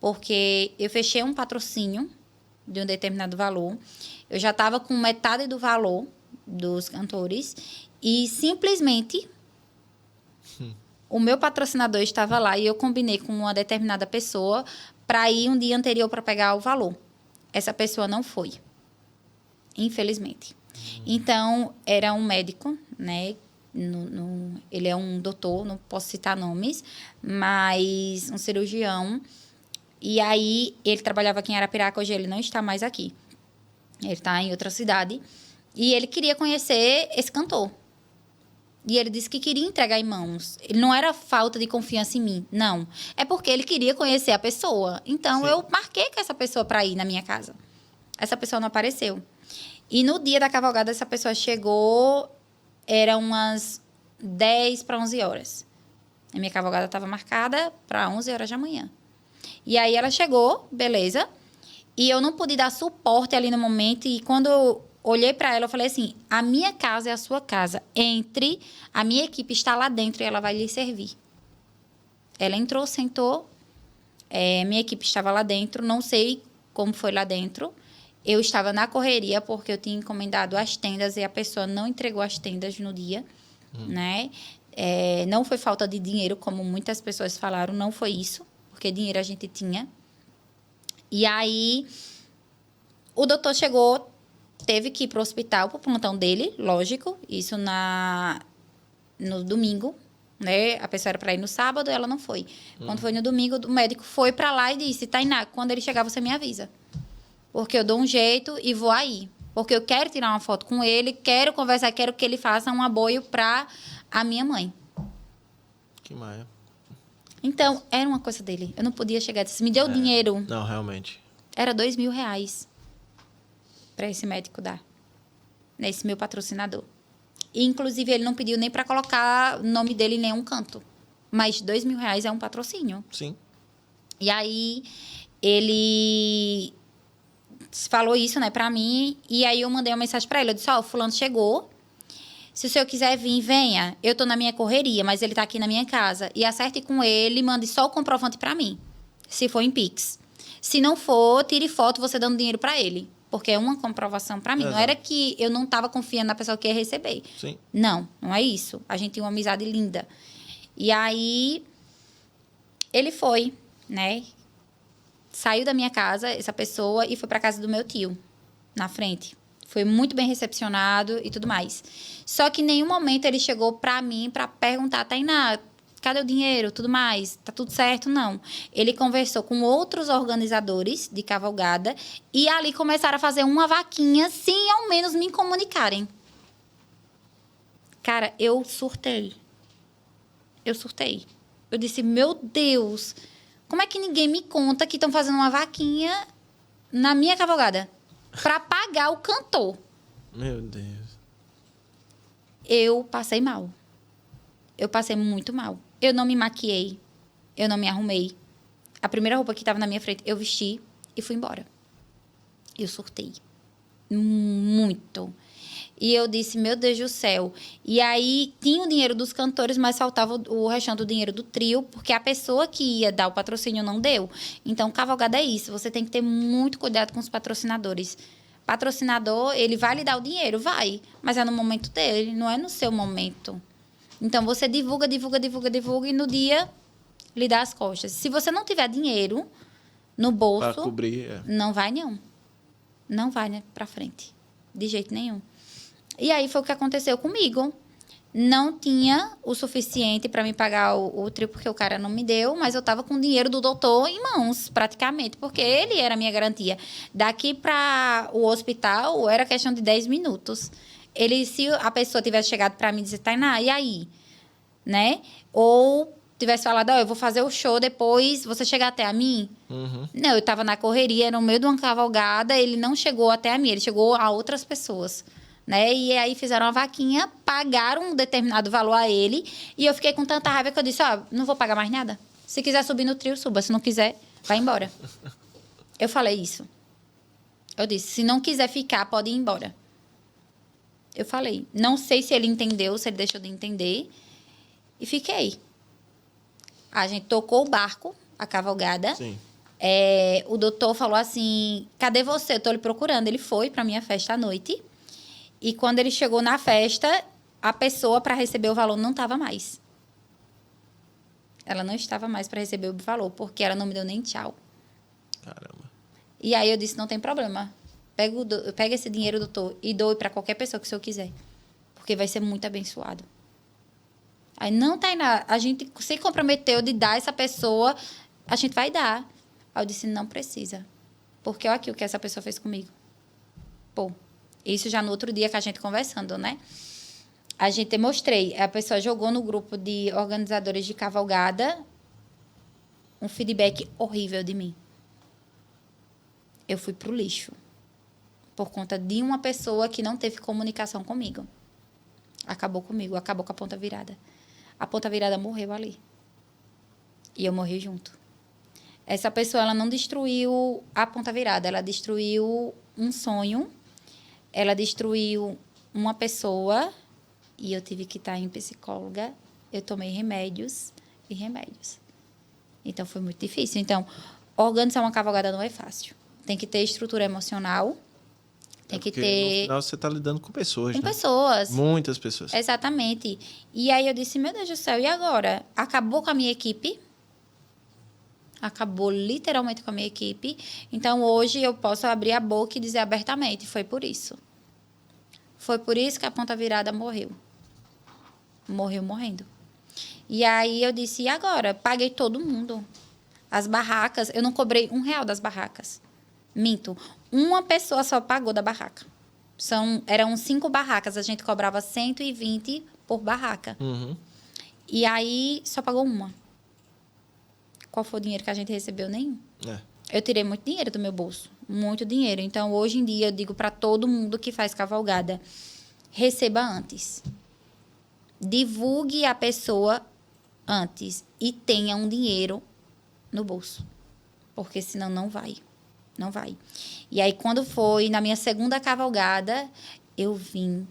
Porque eu fechei um patrocínio de um determinado valor. Eu já estava com metade do valor dos cantores e simplesmente o meu patrocinador estava lá e eu combinei com uma determinada pessoa para ir um dia anterior para pegar o valor. Essa pessoa não foi, infelizmente. Então, era um médico, né? Ele é um doutor, não posso citar nomes, mas um cirurgião. E aí, ele trabalhava aqui em Arapiraca, hoje ele não está mais aqui. Ele está em outra cidade. E ele queria conhecer esse cantor. E ele disse que queria entregar em mãos. Ele não era falta de confiança em mim, não. É porque ele queria conhecer a pessoa. Então, eu marquei com essa pessoa para ir na minha casa. Essa pessoa não apareceu. E no dia da cavalgada, essa pessoa chegou, era umas 10 para 11 horas. A minha cavalgada estava marcada para 11 horas da manhã. E aí, ela chegou, beleza. E eu não pude dar suporte ali no momento. E quando eu olhei para ela, eu falei assim, a minha casa é a sua casa. Entre, a minha equipe está lá dentro e ela vai lhe servir. Ela entrou, sentou, minha equipe estava lá dentro, não sei como foi lá dentro. Eu estava na correria porque eu tinha encomendado as tendas e a pessoa não entregou as tendas no dia, né? Não foi falta de dinheiro, como muitas pessoas falaram, não foi isso, porque dinheiro a gente tinha. E aí, o doutor chegou, teve que ir para o hospital, para o plantão dele, lógico, isso no domingo, né? A pessoa era para ir no sábado, ela não foi. Quando foi no domingo, o médico foi para lá e disse, Tainá, quando ele chegar, você me avisa. Porque eu dou um jeito e vou aí. Porque eu quero tirar uma foto com ele, quero conversar, quero que ele faça um aboio para a minha mãe. Que maia. Então, era uma coisa dele. Eu não podia chegar e dizer, me deu dinheiro. Não, realmente. Era R$2.000 para esse médico dar. Nesse meu patrocinador. E, inclusive, ele não pediu nem para colocar o nome dele em nenhum canto. Mas R$2.000 é um patrocínio. Sim. E aí, ele falou isso, né, para mim. E aí, eu mandei uma mensagem para ele. Eu disse, o fulano chegou. Se o senhor quiser vir, venha. Eu tô na minha correria, mas ele tá aqui na minha casa. E acerte com ele, mande só o comprovante para mim. Se for em Pix. Se não for, tire foto você dando dinheiro para ele. Porque é uma comprovação para mim. Exato. Não era que eu não estava confiando na pessoa que ia receber. Sim. Não é isso. A gente tinha uma amizade linda. E aí, ele foi, né? Saiu da minha casa, essa pessoa, e foi para casa do meu tio, na frente. Foi muito bem recepcionado e tudo mais. Só que em nenhum momento ele chegou para mim para perguntar, Tainá, Cadê o dinheiro? Tudo mais? Tá tudo certo? Não. Ele conversou com outros organizadores de cavalgada e ali começaram a fazer uma vaquinha sem ao menos me comunicarem. Cara, eu surtei. Eu disse, meu Deus, como é que ninguém me conta que estão fazendo uma vaquinha na minha cavalgada para pagar o cantor? Meu Deus. Eu passei mal. Eu passei muito mal. Eu não me maquiei. Eu não me arrumei. A primeira roupa que estava na minha frente, eu vesti e fui embora. Eu surtei. Muito. E eu disse, meu Deus do céu. E aí, tinha o dinheiro dos cantores, mas faltava o restante do dinheiro do trio, porque a pessoa que ia dar o patrocínio não deu. Então, cavalgada é isso. Você tem que ter muito cuidado com os patrocinadores. Patrocinador, ele vai lhe dar o dinheiro, vai. Mas é no momento dele, não é no seu momento. Então, você divulga e no dia lhe dá as costas. Se você não tiver dinheiro no bolso... Para cobrir, Não vai, não. Não vai, né, pra frente. De jeito nenhum. E aí, foi o que aconteceu comigo. Não tinha o suficiente para me pagar o trio, porque o cara não me deu, mas eu estava com o dinheiro do doutor em mãos, praticamente, porque ele era a minha garantia. Daqui para o hospital, era questão de 10 minutos. Se a pessoa tivesse chegado para mim e dizer, Tainá, e aí? Né? Ou tivesse falado, eu vou fazer o show depois, você chegar até a mim? Uhum. Não, eu estava na correria, no meio de uma cavalgada, ele não chegou até a mim, ele chegou a outras pessoas. Né? E aí fizeram uma vaquinha, pagaram um determinado valor a ele, e eu fiquei com tanta raiva que eu disse, não vou pagar mais nada. Se quiser subir no trio, suba. Se não quiser, vai embora. Eu falei isso. Eu disse, se não quiser ficar, pode ir embora. Eu falei. Não sei se ele entendeu, se ele deixou de entender. E fiquei. A gente tocou o barco, a cavalgada. Sim. O doutor falou assim, cadê você? Eu tô lhe procurando. Ele foi pra minha festa à noite. E quando ele chegou na festa, a pessoa para receber o valor não estava mais. Ela não estava mais para receber o valor, porque ela não me deu nem tchau. Caramba. E aí eu disse, não tem problema. Pega esse dinheiro, doutor, e doe para qualquer pessoa que o senhor quiser. Porque vai ser muito abençoado. Aí, não, Tainá, a gente se comprometeu de dar essa pessoa, a gente vai dar. Aí eu disse, não precisa. Porque olha aqui o que essa pessoa fez comigo. Pô. Isso já no outro dia que a gente conversando, né? A gente mostrei. A pessoa jogou no grupo de organizadores de cavalgada um feedback horrível de mim. Eu fui pro lixo. Por conta de uma pessoa que não teve comunicação comigo. Acabou comigo. Acabou com a ponta virada. A ponta virada morreu ali. E eu morri junto. Essa pessoa, ela não destruiu a ponta virada. Ela destruiu um sonho. Ela destruiu uma pessoa e eu tive que estar em psicóloga. Eu tomei remédios e remédios. Então, foi muito difícil. Então, organizar uma cavalgada não é fácil. Tem que ter estrutura emocional. Tem que ter... No final, você está lidando com pessoas, com né? pessoas. Muitas pessoas. Exatamente. E aí, eu disse, meu Deus do céu, e agora? Acabou com a minha equipe. Acabou literalmente com a minha equipe. Então, hoje, eu posso abrir a boca e dizer abertamente. Foi por isso. Foi por isso que a ponta virada morreu. Morreu morrendo. E aí, eu disse, e agora? Paguei todo mundo. As barracas, eu não cobrei R$1 das barracas. Minto. Uma pessoa só pagou da barraca. Eram 5 barracas. A gente cobrava 120 por barraca. Uhum. E aí, só pagou uma. Qual foi o dinheiro que a gente recebeu? Nenhum. Eu tirei muito dinheiro do meu bolso. Muito dinheiro. Então, hoje em dia, eu digo para todo mundo que faz cavalgada, receba antes. Divulgue a pessoa antes. E tenha um dinheiro no bolso. Porque senão não vai. Não vai. E aí, quando foi na minha segunda cavalgada, eu vim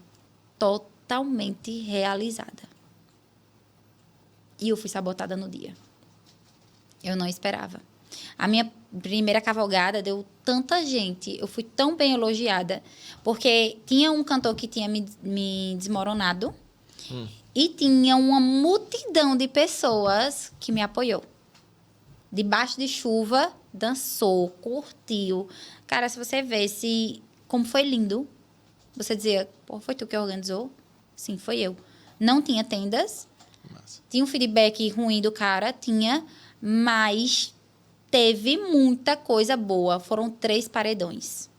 totalmente realizada. E eu fui sabotada no dia. Eu não esperava. A minha primeira cavalgada deu tanta gente. Eu fui tão bem elogiada. Porque tinha um cantor que tinha me desmoronado. E tinha uma multidão de pessoas que me apoiou. Debaixo de chuva, dançou, curtiu. Cara, se você vê como foi lindo, você dizia, pô, foi tu que organizou? Sim, foi eu. Não tinha tendas. Massa. Tinha um feedback ruim do cara? Tinha, mas teve muita coisa boa. Foram 3 paredões.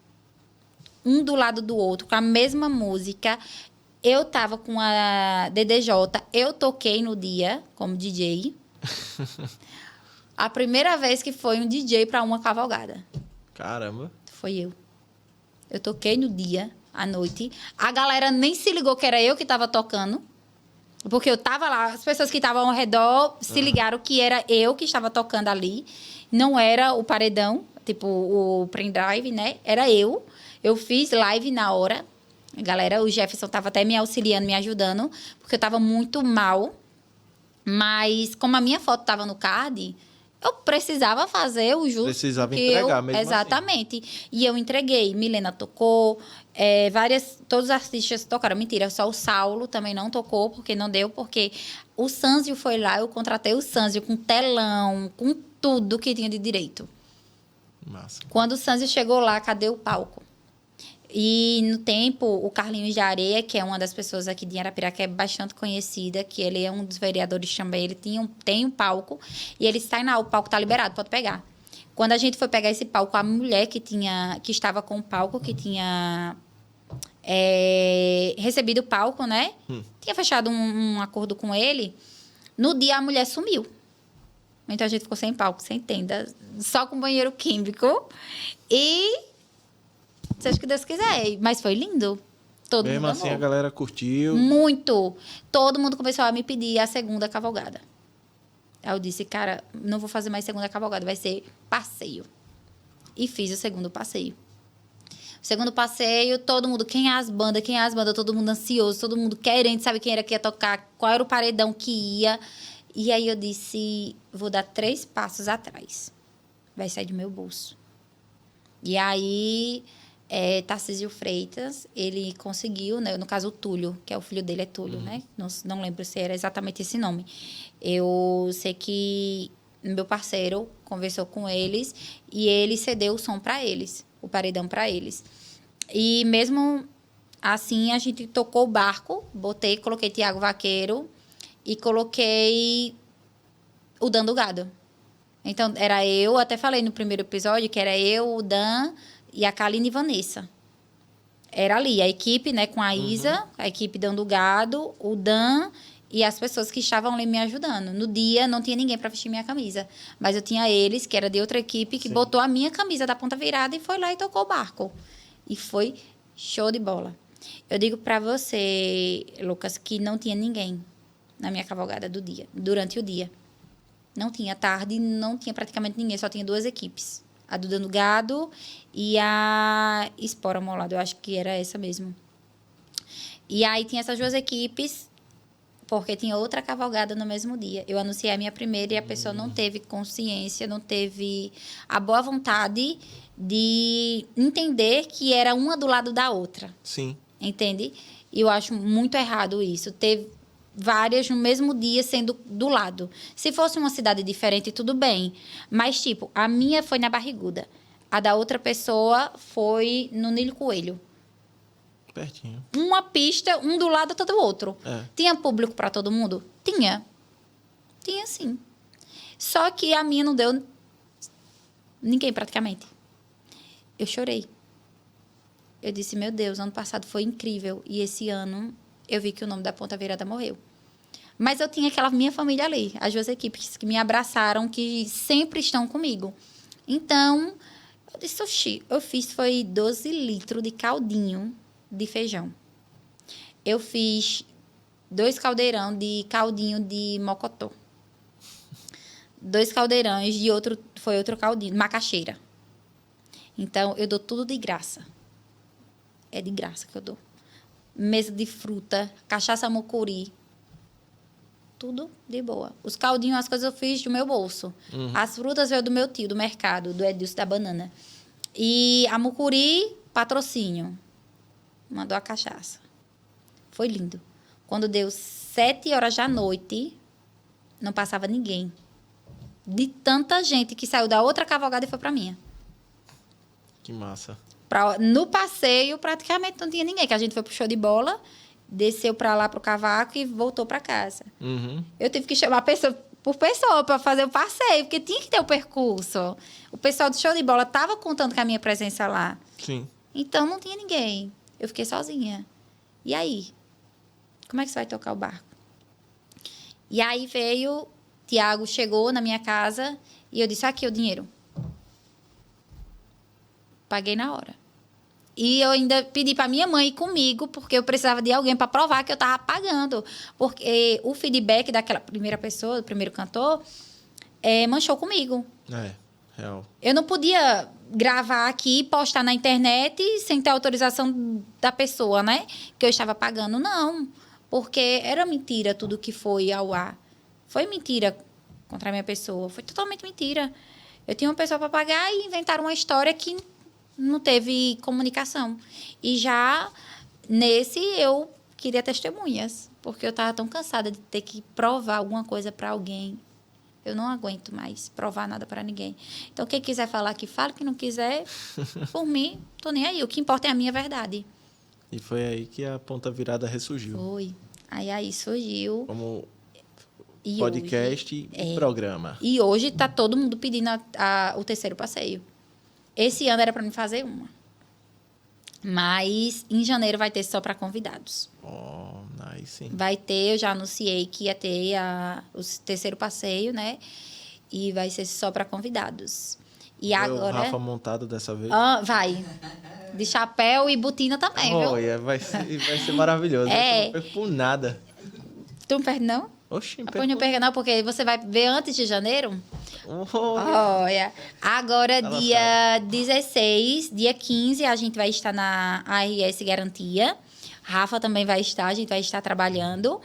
Um do lado do outro, com a mesma música. Eu tava com a DDJ, eu toquei no dia como DJ. A primeira vez que foi um DJ para uma cavalgada. Caramba. Foi eu. Eu toquei no dia, à noite. A galera nem se ligou que era eu que estava tocando. Porque eu tava lá, as pessoas que estavam ao redor se ligaram que era eu que estava tocando ali. Não era o paredão, tipo o pendrive, né? Era eu. Eu fiz live na hora. A galera, o Jefferson estava até me auxiliando, me ajudando, porque eu estava muito mal. Mas como a minha foto estava no card, eu precisava fazer o justo. Precisava entregar mesmo exatamente. Assim. E eu entreguei. Milena tocou, todos os artistas tocaram. Mentira, só o Saulo também não tocou, porque não deu, porque o Sanzio foi lá, eu contratei o Sanzio com telão, com tudo que tinha de direito. Massa. Quando o Sanzio chegou lá, cadê o palco? E no tempo, o Carlinhos de Areia, que é uma das pessoas aqui de Arapiraca, que é bastante conhecida, que ele é um dos vereadores também, ele tem um palco, e ele sai o palco está liberado, pode pegar. Quando a gente foi pegar esse palco, a mulher que estava com o palco, que tinha recebido o palco, né? Tinha fechado um acordo com ele. No dia, a mulher sumiu. Então, a gente ficou sem palco, sem tenda, só com banheiro químico. E... seja o que Deus quiser. Mas foi lindo. Todo Mesmo mundo assim, amou. a galera curtiu. Muito. Todo mundo começou a me pedir a segunda cavalgada. Aí eu disse, cara, não vou fazer mais segunda cavalgada, vai ser passeio. E fiz o segundo passeio. O segundo passeio, todo mundo, quem é as bandas, todo mundo ansioso, todo mundo querendo saber quem era que ia tocar, qual era o paredão que ia. E aí eu disse, vou dar 3 passos atrás. Vai sair do meu bolso. E aí... Tarcísio Freitas, ele conseguiu, né? No caso, o Túlio, que é o filho dele, é Túlio, né? Não lembro se era exatamente esse nome. Eu sei que meu parceiro conversou com eles e ele cedeu o som para eles, o paredão para eles. E mesmo assim, a gente tocou o barco, coloquei Tiago Vaqueiro e coloquei o Dan do Gado. Então, era eu, até falei no primeiro episódio, que era eu, o Dan... e a Kaline e Vanessa. Era ali, a equipe, né, com a Isa, a equipe dando gado, o Dan e as pessoas que estavam ali me ajudando. No dia, não tinha ninguém para vestir minha camisa. Mas eu tinha eles, que era de outra equipe, que botou a minha camisa da ponta virada e foi lá e tocou o barco. E foi show de bola. Eu digo para você, Lucas, que não tinha ninguém na minha cavalgada do dia, durante o dia. Não tinha tarde, não tinha praticamente ninguém, só tinha 2 equipes. A do Dando Gado e a Espora Molado. Eu acho que era essa mesmo. E aí tinha essas 2 equipes, porque tinha outra cavalgada no mesmo dia. Eu anunciei a minha primeira e a pessoa não teve consciência, não teve a boa vontade de entender que era uma do lado da outra. Sim. Entende? E eu acho muito errado isso. Teve várias no mesmo dia sendo do lado. Se fosse uma cidade diferente, tudo bem. Mas, tipo, a minha foi na Barriguda. A da outra pessoa foi no Nilo Coelho. Pertinho. Uma pista, um do lado, outro do outro. Tinha público para todo mundo? Tinha. Tinha, sim. Só que a minha não deu ninguém, praticamente. Eu chorei. Eu disse, meu Deus, ano passado foi incrível. E esse ano... eu vi que o nome da Ponta Virada morreu. Mas eu tinha aquela minha família ali, as 2 equipes que me abraçaram, que sempre estão comigo. Então, eu disse, oxi, eu fiz foi 12 litros de caldinho de feijão. Eu fiz 2 caldeirão de caldinho de mocotó. 2 caldeirões de outro caldinho, macaxeira. Então, eu dou tudo de graça. É de graça que eu dou. Mesa de fruta, cachaça mucuri. Tudo de boa. Os caldinhos, as coisas eu fiz do meu bolso. As frutas veio do meu tio, do mercado, do Edilson da Banana. E a mucuri, patrocínio. Mandou a cachaça. Foi lindo. Quando deu 7 horas da noite, não passava ninguém. De tanta gente que saiu da outra cavalgada e foi pra minha. Que massa. No passeio, praticamente não tinha ninguém, que a gente foi pro show de bola desceu para lá pro cavaco e voltou para casa. Uhum. Eu tive que chamar pessoa por pessoa para fazer o passeio, porque tinha que ter o percurso. O pessoal do show de bola estava contando com a minha presença lá. Sim. Então não tinha ninguém. Eu fiquei sozinha. E aí? Como é que você vai tocar o barco? E aí veio, Tiago chegou na minha casa e eu disse, aqui o dinheiro. Paguei na hora. E eu ainda pedi para minha mãe ir comigo, porque eu precisava de alguém para provar que eu estava pagando. Porque o feedback daquela primeira pessoa, do primeiro cantor, manchou comigo. Real. Eu não podia gravar aqui e postar na internet sem ter autorização da pessoa, né? Que eu estava pagando. Não, porque era mentira tudo que foi ao ar. Foi mentira contra a minha pessoa. Foi totalmente mentira. Eu tinha uma pessoa para pagar e inventaram uma história que não teve comunicação. E já nesse eu queria testemunhas, porque eu estava tão cansada de ter que provar alguma coisa para alguém. Eu não aguento mais provar nada para ninguém. Então, quem quiser falar que fala, quem não quiser, por mim, tô nem aí. O que importa é a minha verdade. E foi aí que a Ponta Virada ressurgiu. Foi. Aí surgiu. Como E podcast hoje, e programa. E hoje tá todo mundo pedindo o terceiro passeio. Esse ano era para mim fazer uma. Mas em janeiro vai ter só para convidados. Aí sim. Vai ter, eu já anunciei que ia ter o terceiro passeio, né? E vai ser só para convidados. E agora... O Rafa montado dessa vez. Vai. De chapéu e botina também, viu? Vai ser maravilhoso. Eu não perco por nada. Tu não perde, não? Oxi, Depois não perca, não, porque você vai ver antes de janeiro. Olha. Agora, dia 16, dia 15, a gente vai estar na ARS Garantia. Rafa também vai estar, a gente vai estar trabalhando.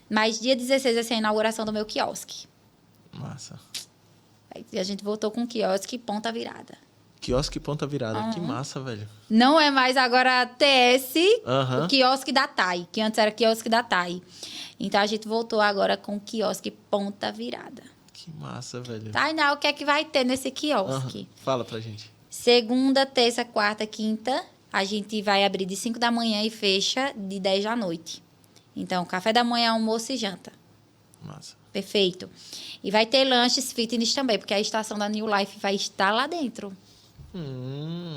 Mas dia 16 vai ser a inauguração do meu quiosque. Massa. A gente voltou com o quiosque Ponta Virada. Quiosque Ponta Virada. Que massa, velho. Não é mais agora TS, o quiosque da TAI, que antes era quiosque da TAI. Então, a gente voltou agora com o quiosque Ponta Virada. Que massa, velho. Tainá, o que é que vai ter nesse quiosque? Fala pra gente. Segunda, terça, quarta, quinta, a gente vai abrir de 5 da manhã e fecha de 10 da noite. Então, café da manhã, almoço e janta. Massa. Perfeito. E vai ter lanches fitness também, porque a estação da New Life vai estar lá dentro.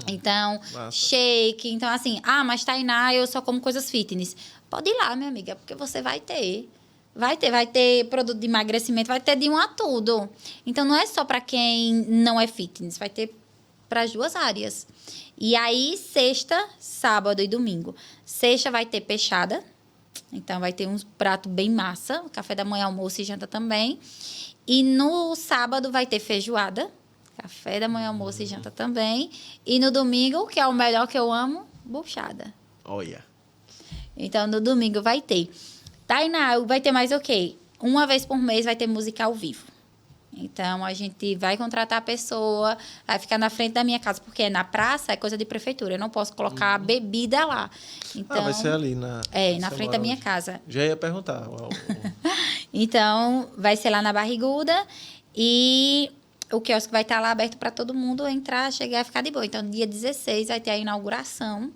Então, massa. Shake. Então, assim, mas Tainá, eu só como coisas fitness. Pode ir lá, minha amiga, porque você vai ter. Vai ter produto de emagrecimento, vai ter de um a tudo. Então, não é só para quem não é fitness, vai ter para as duas áreas. E aí, sexta, sábado e domingo. Sexta vai ter peixada. Então, vai ter uns pratos bem massa. Café da manhã, almoço e janta também. E no sábado vai ter feijoada. Café da manhã, almoço e janta também. E no domingo, que é o melhor que eu amo, buchada. Olha. Então, no domingo vai ter. Tainá, vai ter mais o quê? Uma vez por mês vai ter música ao vivo. Então, a gente vai contratar a pessoa, vai ficar na frente da minha casa, porque na praça é coisa de prefeitura. Eu não posso colocar bebida lá. Então, vai ser ali na... na frente da minha casa. Já ia perguntar. Então, vai ser lá na Barriguda e o quiosque vai estar lá aberto para todo mundo entrar, chegar e ficar de boa. Então, dia 16 vai ter a inauguração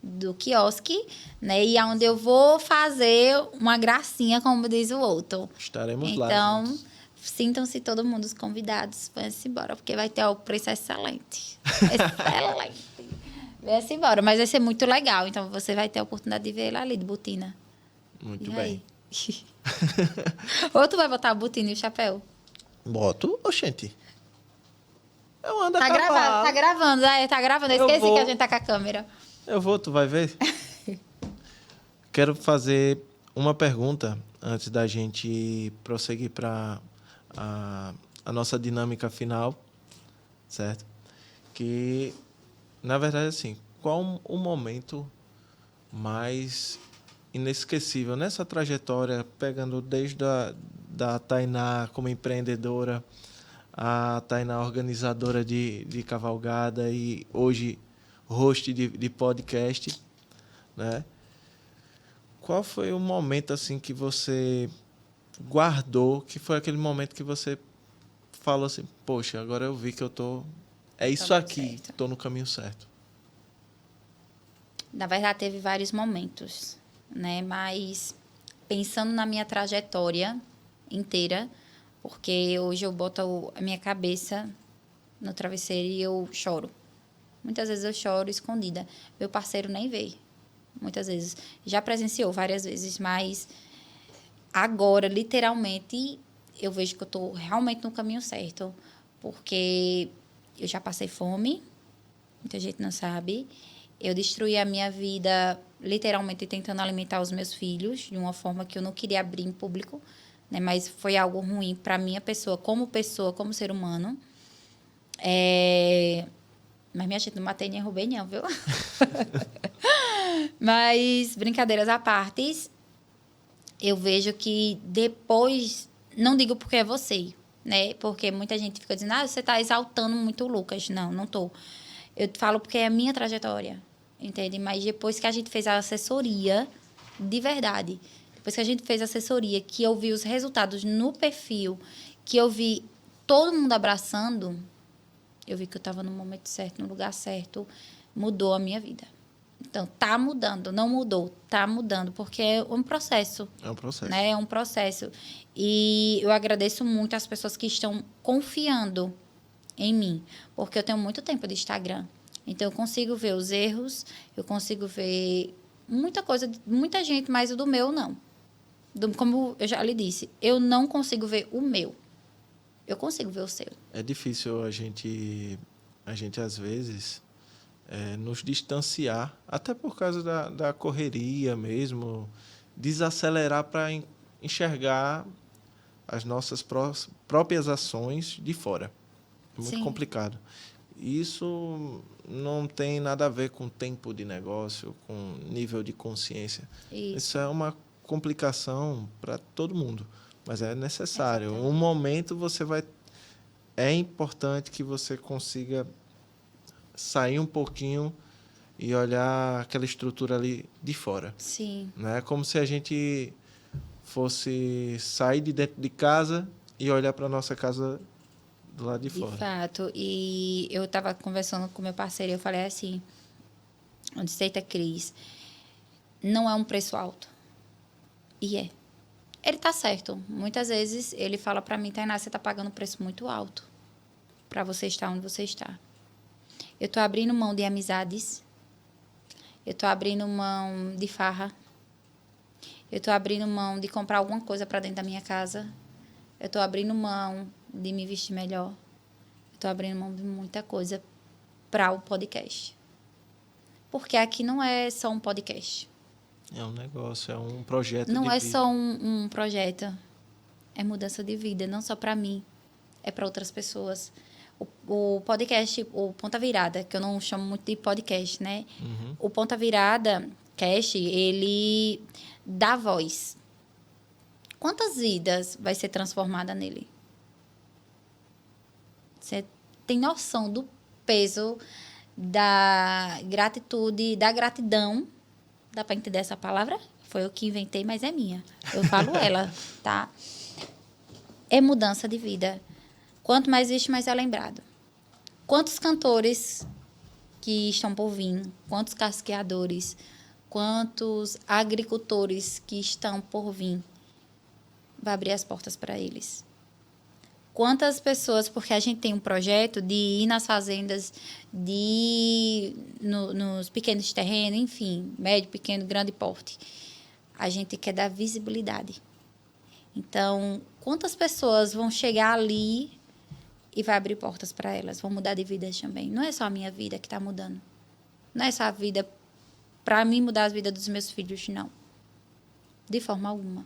do quiosque, né? E é onde eu vou fazer uma gracinha, como diz o outro. Estaremos lá. Então, sintam-se todo mundo os convidados. Vão-se embora, porque vai ter o preço excelente. Excelente. Vão-se embora, mas vai ser muito legal. Então, você vai ter a oportunidade de ver ele ali, de botina. Muito bem. Ou tu vai botar a botina e o chapéu? Boto, oxente. Eu ando a Tá gravando. Tá gravando. Eu esqueci que a gente tá com a câmera. Eu vou, tu vai ver. Quero fazer uma pergunta antes da gente prosseguir para a nossa dinâmica final, certo? Que, na verdade, assim, qual o momento mais inesquecível nessa trajetória, pegando desde da Tainá como empreendedora, a Tainá organizadora de cavalgada e hoje host de podcast, né? Qual foi o momento assim que você guardou, que foi aquele momento que você falou assim, poxa, agora eu vi que eu tô... É isso aqui, tô no caminho certo. Na verdade, teve vários momentos. né? Mas pensando na minha trajetória inteira, porque hoje eu boto a minha cabeça no travesseiro e eu choro. Muitas vezes eu choro escondida. Meu parceiro nem vê. Muitas vezes. Já presenciou várias vezes, mas agora, literalmente, eu vejo que eu estou realmente no caminho certo. Porque eu já passei fome, muita gente não sabe. Eu destruí a minha vida, literalmente, tentando alimentar os meus filhos de uma forma que eu não queria abrir em público, né? Mas foi algo ruim para a minha pessoa, como ser humano. Mas minha gente, não matei nem roubei, não, viu? Mas, brincadeiras à parte, eu vejo que depois... Não digo porque é você, né? Porque muita gente fica dizendo, você está exaltando muito o Lucas. Não, não estou. Eu falo porque é a minha trajetória, entende? Mas depois que a gente fez a assessoria, de verdade, depois que a gente fez a assessoria, que eu vi os resultados no perfil, que eu vi todo mundo abraçando, eu vi que eu estava no momento certo, no lugar certo, mudou a minha vida. Então, tá mudando, não mudou, tá mudando, porque é um processo. É um processo. Né? É um processo. E eu agradeço muito as pessoas que estão confiando em mim, porque eu tenho muito tempo de Instagram. Então, eu consigo ver os erros, eu consigo ver muita coisa, muita gente, mas o do meu, não. Como eu já lhe disse, eu não consigo ver o meu. Eu consigo ver o seu. É difícil a gente às vezes, nos distanciar, até por causa da correria mesmo, desacelerar para enxergar as nossas próprias ações de fora. É muito complicado. Isso não tem nada a ver com tempo de negócio, com nível de consciência. Isso é uma complicação para todo mundo, mas é necessário. Exatamente. Um momento é importante que você consiga sair um pouquinho e olhar aquela estrutura ali de fora. Sim. Não é como se a gente fosse sair de dentro de casa e olhar para a nossa casa do lado de fora. De fato. E eu estava conversando com meu parceiro e eu falei assim, eu disse, eita, Cris, não é um preço alto. E é. Ele tá certo. Muitas vezes ele fala para mim, Tainá, você tá pagando um preço muito alto para você estar onde você está. Eu tô abrindo mão de amizades. Eu tô abrindo mão de farra. Eu tô abrindo mão de comprar alguma coisa para dentro da minha casa. Eu tô abrindo mão de me vestir melhor. Eu tô abrindo mão de muita coisa para o podcast. Porque aqui não é só um podcast. É um negócio, é um projeto não de é vida. só um projeto. É mudança de vida, não só para mim. É para outras pessoas. O podcast, o Ponta Virada, que eu não chamo muito de podcast, né? Uhum. O Ponta Virada Cast, ele dá voz. Quantas vidas vai ser transformada nele? Você tem noção do peso da gratitude, da gratidão? Dá para entender essa palavra? Foi eu que inventei, mas é minha. Eu falo ela, tá? É mudança de vida. Quanto mais existe, mais é lembrado. Quantos cantores que estão por vir, quantos casqueadores, quantos agricultores que estão por vir, vai abrir as portas para eles. Quantas pessoas, porque a gente tem um projeto de ir nas fazendas, de ir nos pequenos terrenos, enfim, médio, pequeno, grande porte. A gente quer dar visibilidade. Então, quantas pessoas vão chegar ali e vai abrir portas para elas, vão mudar de vida também. Não é só a minha vida que está mudando. Não é só a vida para mim mudar a vida dos meus filhos, não. De forma alguma.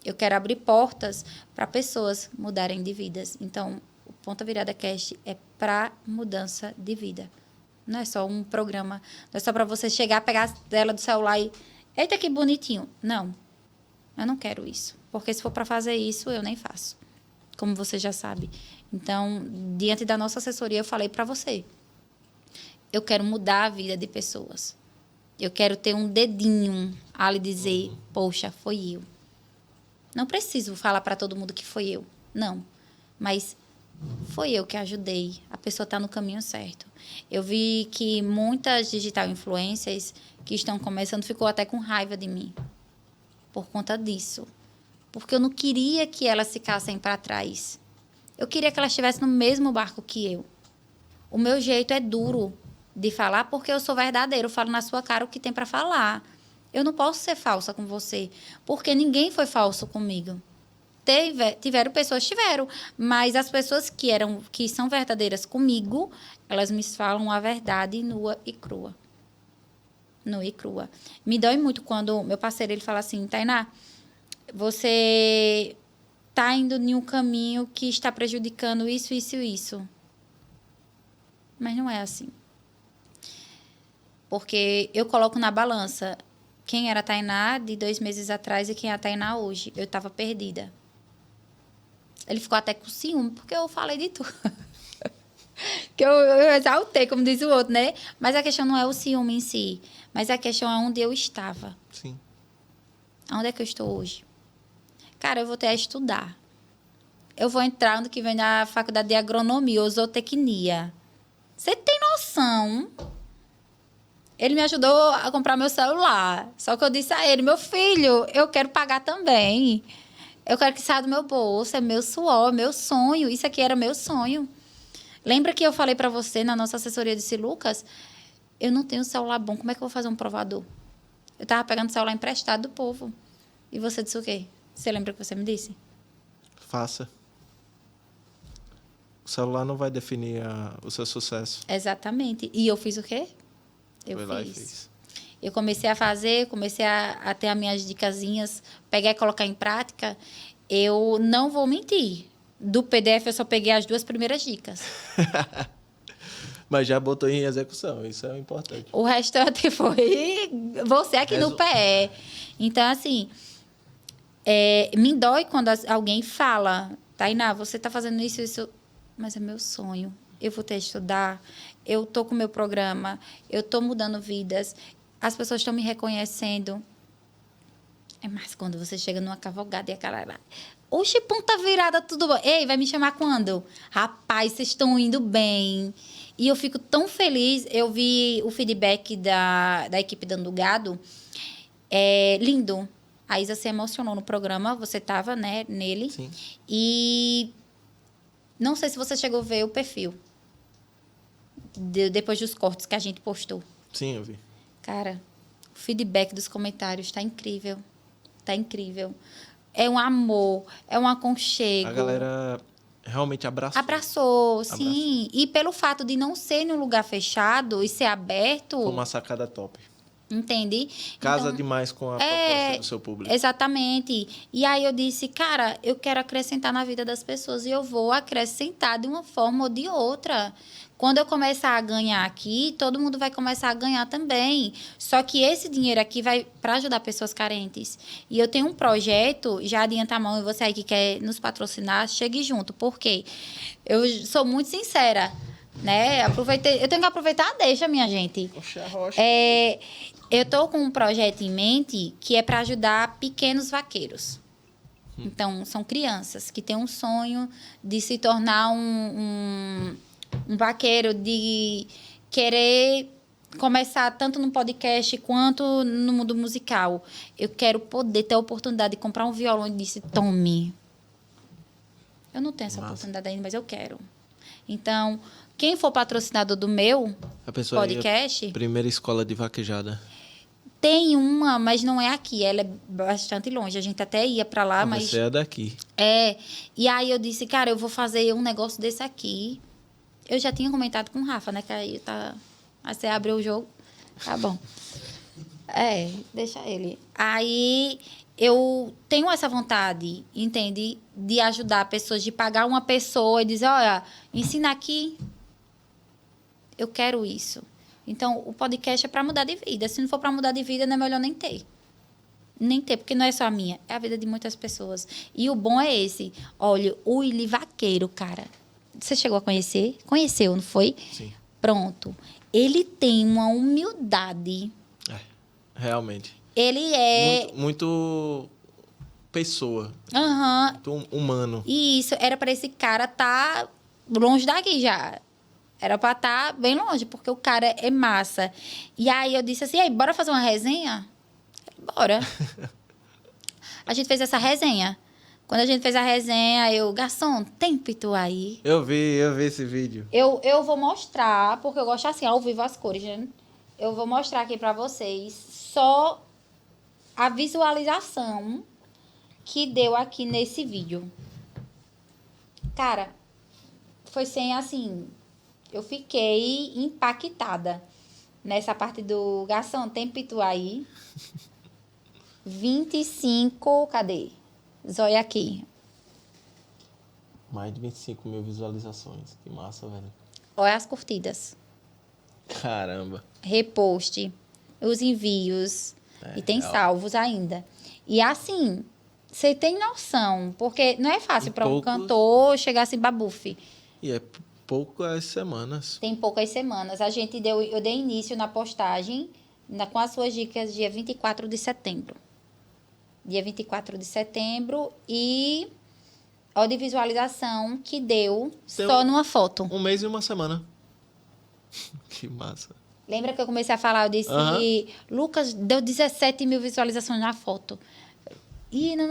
Eu quero abrir portas para pessoas mudarem de vidas. Então, o Ponta Virada Cast é para mudança de vida. Não é só um programa, não é só para você chegar, pegar a tela do celular e... Eita, que bonitinho. Não, eu não quero isso. Porque se for para fazer isso, eu nem faço. Como você já sabe. Então, diante da nossa assessoria, eu falei para você. Eu quero mudar a vida de pessoas. Eu quero ter um dedinho a lhe dizer, poxa, foi eu. Não preciso falar para todo mundo que foi eu. Não. Mas Foi eu que ajudei. A pessoa está no caminho certo. Eu vi que muitas digital influencers que estão começando ficou até com raiva de mim por conta disso. Porque eu não queria que elas ficassem para trás. Eu queria que elas estivessem no mesmo barco que eu. O meu jeito é duro de falar porque eu sou verdadeira. Eu falo na sua cara o que tem para falar. Eu não posso ser falsa com você, porque ninguém foi falso comigo. Tiveram pessoas, mas as pessoas que são verdadeiras comigo, elas me falam a verdade nua e crua. Nua e crua. Me dói muito quando meu parceiro ele fala assim, Tainá, você está indo em um caminho que está prejudicando isso, isso e isso. Mas não é assim. Porque eu coloco na balança quem era a Tainá de 2 meses atrás e quem é a Tainá hoje. Eu estava perdida. Ele ficou até com ciúme, porque eu falei de tudo. Que eu exaltei, como diz o outro, né? Mas a questão não é o ciúme em si, mas a questão é onde eu estava. Sim. Onde é que eu estou hoje? Cara, eu vou ter a estudar. Eu vou entrar ano que vem na faculdade de agronomia ou zootecnia. Você tem noção? Ele me ajudou a comprar meu celular. Só que eu disse a ele, meu filho, eu quero pagar também. Eu quero que saia do meu bolso, é meu suor, meu sonho. Isso aqui era meu sonho. Lembra que eu falei para você na nossa assessoria, eu disse, Lucas, eu não tenho celular bom, como é que eu vou fazer um provador? Eu estava pegando celular emprestado do povo. E você disse o quê? Você lembra que você me disse? Faça. O celular não vai definir o seu sucesso. Exatamente. E eu fiz o quê? Eu Foi lá e fez. Eu comecei a fazer, a ter as minhas dicasinhas, pegar e colocar em prática. Eu não vou mentir. Do PDF, eu só peguei as 2 primeiras dicas. Mas já botou em execução, isso é importante. O restante foi você aqui no pé. Então, assim, me dói quando alguém fala, Tainá, você está fazendo isso, isso, mas é meu sonho. Eu vou ter que estudar, eu estou com o meu programa, eu estou mudando vidas, as pessoas estão me reconhecendo. É mais quando você chega numa cavalgada e aquela lá, oxe, ponta virada, tudo bom. Ei, vai me chamar quando? Rapaz, vocês estão indo bem. E eu fico tão feliz. Eu vi o feedback da equipe Dando Gado. É lindo. A Isa se emocionou no programa. Você estava, né, nele. Sim. E não sei se você chegou a ver o perfil. Depois dos cortes que a gente postou. Sim, eu vi. Cara, o feedback dos comentários tá incrível. Tá incrível. É um amor, é um aconchego. A galera realmente abraçou. Abraçou, sim. E pelo fato de não ser num lugar fechado e ser aberto... Foi uma sacada top. Entende? Casa então, demais com a proposta do seu público. Exatamente. E aí eu disse, cara, eu quero acrescentar na vida das pessoas e eu vou acrescentar de uma forma ou de outra. Quando eu começar a ganhar aqui, todo mundo vai começar a ganhar também. Só que esse dinheiro aqui vai para ajudar pessoas carentes. E eu tenho um projeto, já adianta a mão, e você aí que quer nos patrocinar, chegue junto. Por quê? Eu sou muito sincera, né? Eu tenho que aproveitar a deixa, minha gente. Poxa, rocha. Eu estou com um projeto em mente que é para ajudar pequenos vaqueiros. Então, são crianças que têm um sonho de se tornar um vaqueiro, de querer começar tanto no podcast quanto no mundo musical. Eu quero poder ter a oportunidade de comprar um violão e disse, tome. Eu não tenho essa oportunidade ainda, mas eu quero. Então, quem for patrocinador do meu podcast... Primeira escola de vaquejada. Tem uma, mas não é aqui. Ela é bastante longe. A gente até ia para lá, mas... Você é daqui. E aí eu disse, cara, eu vou fazer um negócio desse aqui. Eu já tinha comentado com o Rafa, né? Que aí você abriu o jogo. Tá bom. Deixa ele. Aí eu tenho essa vontade, entende? De ajudar pessoas, de pagar uma pessoa e dizer, olha, ensina aqui. Eu quero isso. Então, o podcast é para mudar de vida. Se não for para mudar de vida, não é melhor nem ter. Nem ter, porque não é só a minha. É a vida de muitas pessoas. E o bom é esse. Olha, o Willy Vaqueiro, cara. Você chegou a conhecer? Conheceu, não foi? Sim. Pronto. Ele tem uma humildade. Realmente. Ele é... Muito pessoa. Aham. Muito humano. E isso, era para esse cara estar longe daqui já. Era pra estar bem longe, porque o cara é massa. E aí eu disse assim, bora fazer uma resenha? Bora. A gente fez essa resenha. Quando a gente fez a resenha, garçom, tem pitu aí? Eu vi esse vídeo. Eu vou mostrar, porque eu gosto assim, ao vivo as cores, né? Eu vou mostrar aqui pra vocês só a visualização que deu aqui nesse vídeo. Cara, foi sem assim... Eu fiquei impactada nessa parte do garçom, tem pitu aí? 25, cadê? Zóia aqui. Mais de 25 mil visualizações. Que massa, velho. Olha as curtidas. Caramba. Repost, os envios. E tem salvos ainda. E assim, você tem noção, porque não é fácil para um cantor chegar assim, babufe. E é poucas semanas. Tem poucas semanas. Eu dei início na postagem com as suas dicas dia 24 de setembro. Dia 24 de setembro e a de visualização que deu só numa foto. 1 mês e 1 semana. Que massa. Lembra que eu comecei a falar? Eu disse, Lucas, deu 17 mil visualizações na foto. Ih, não.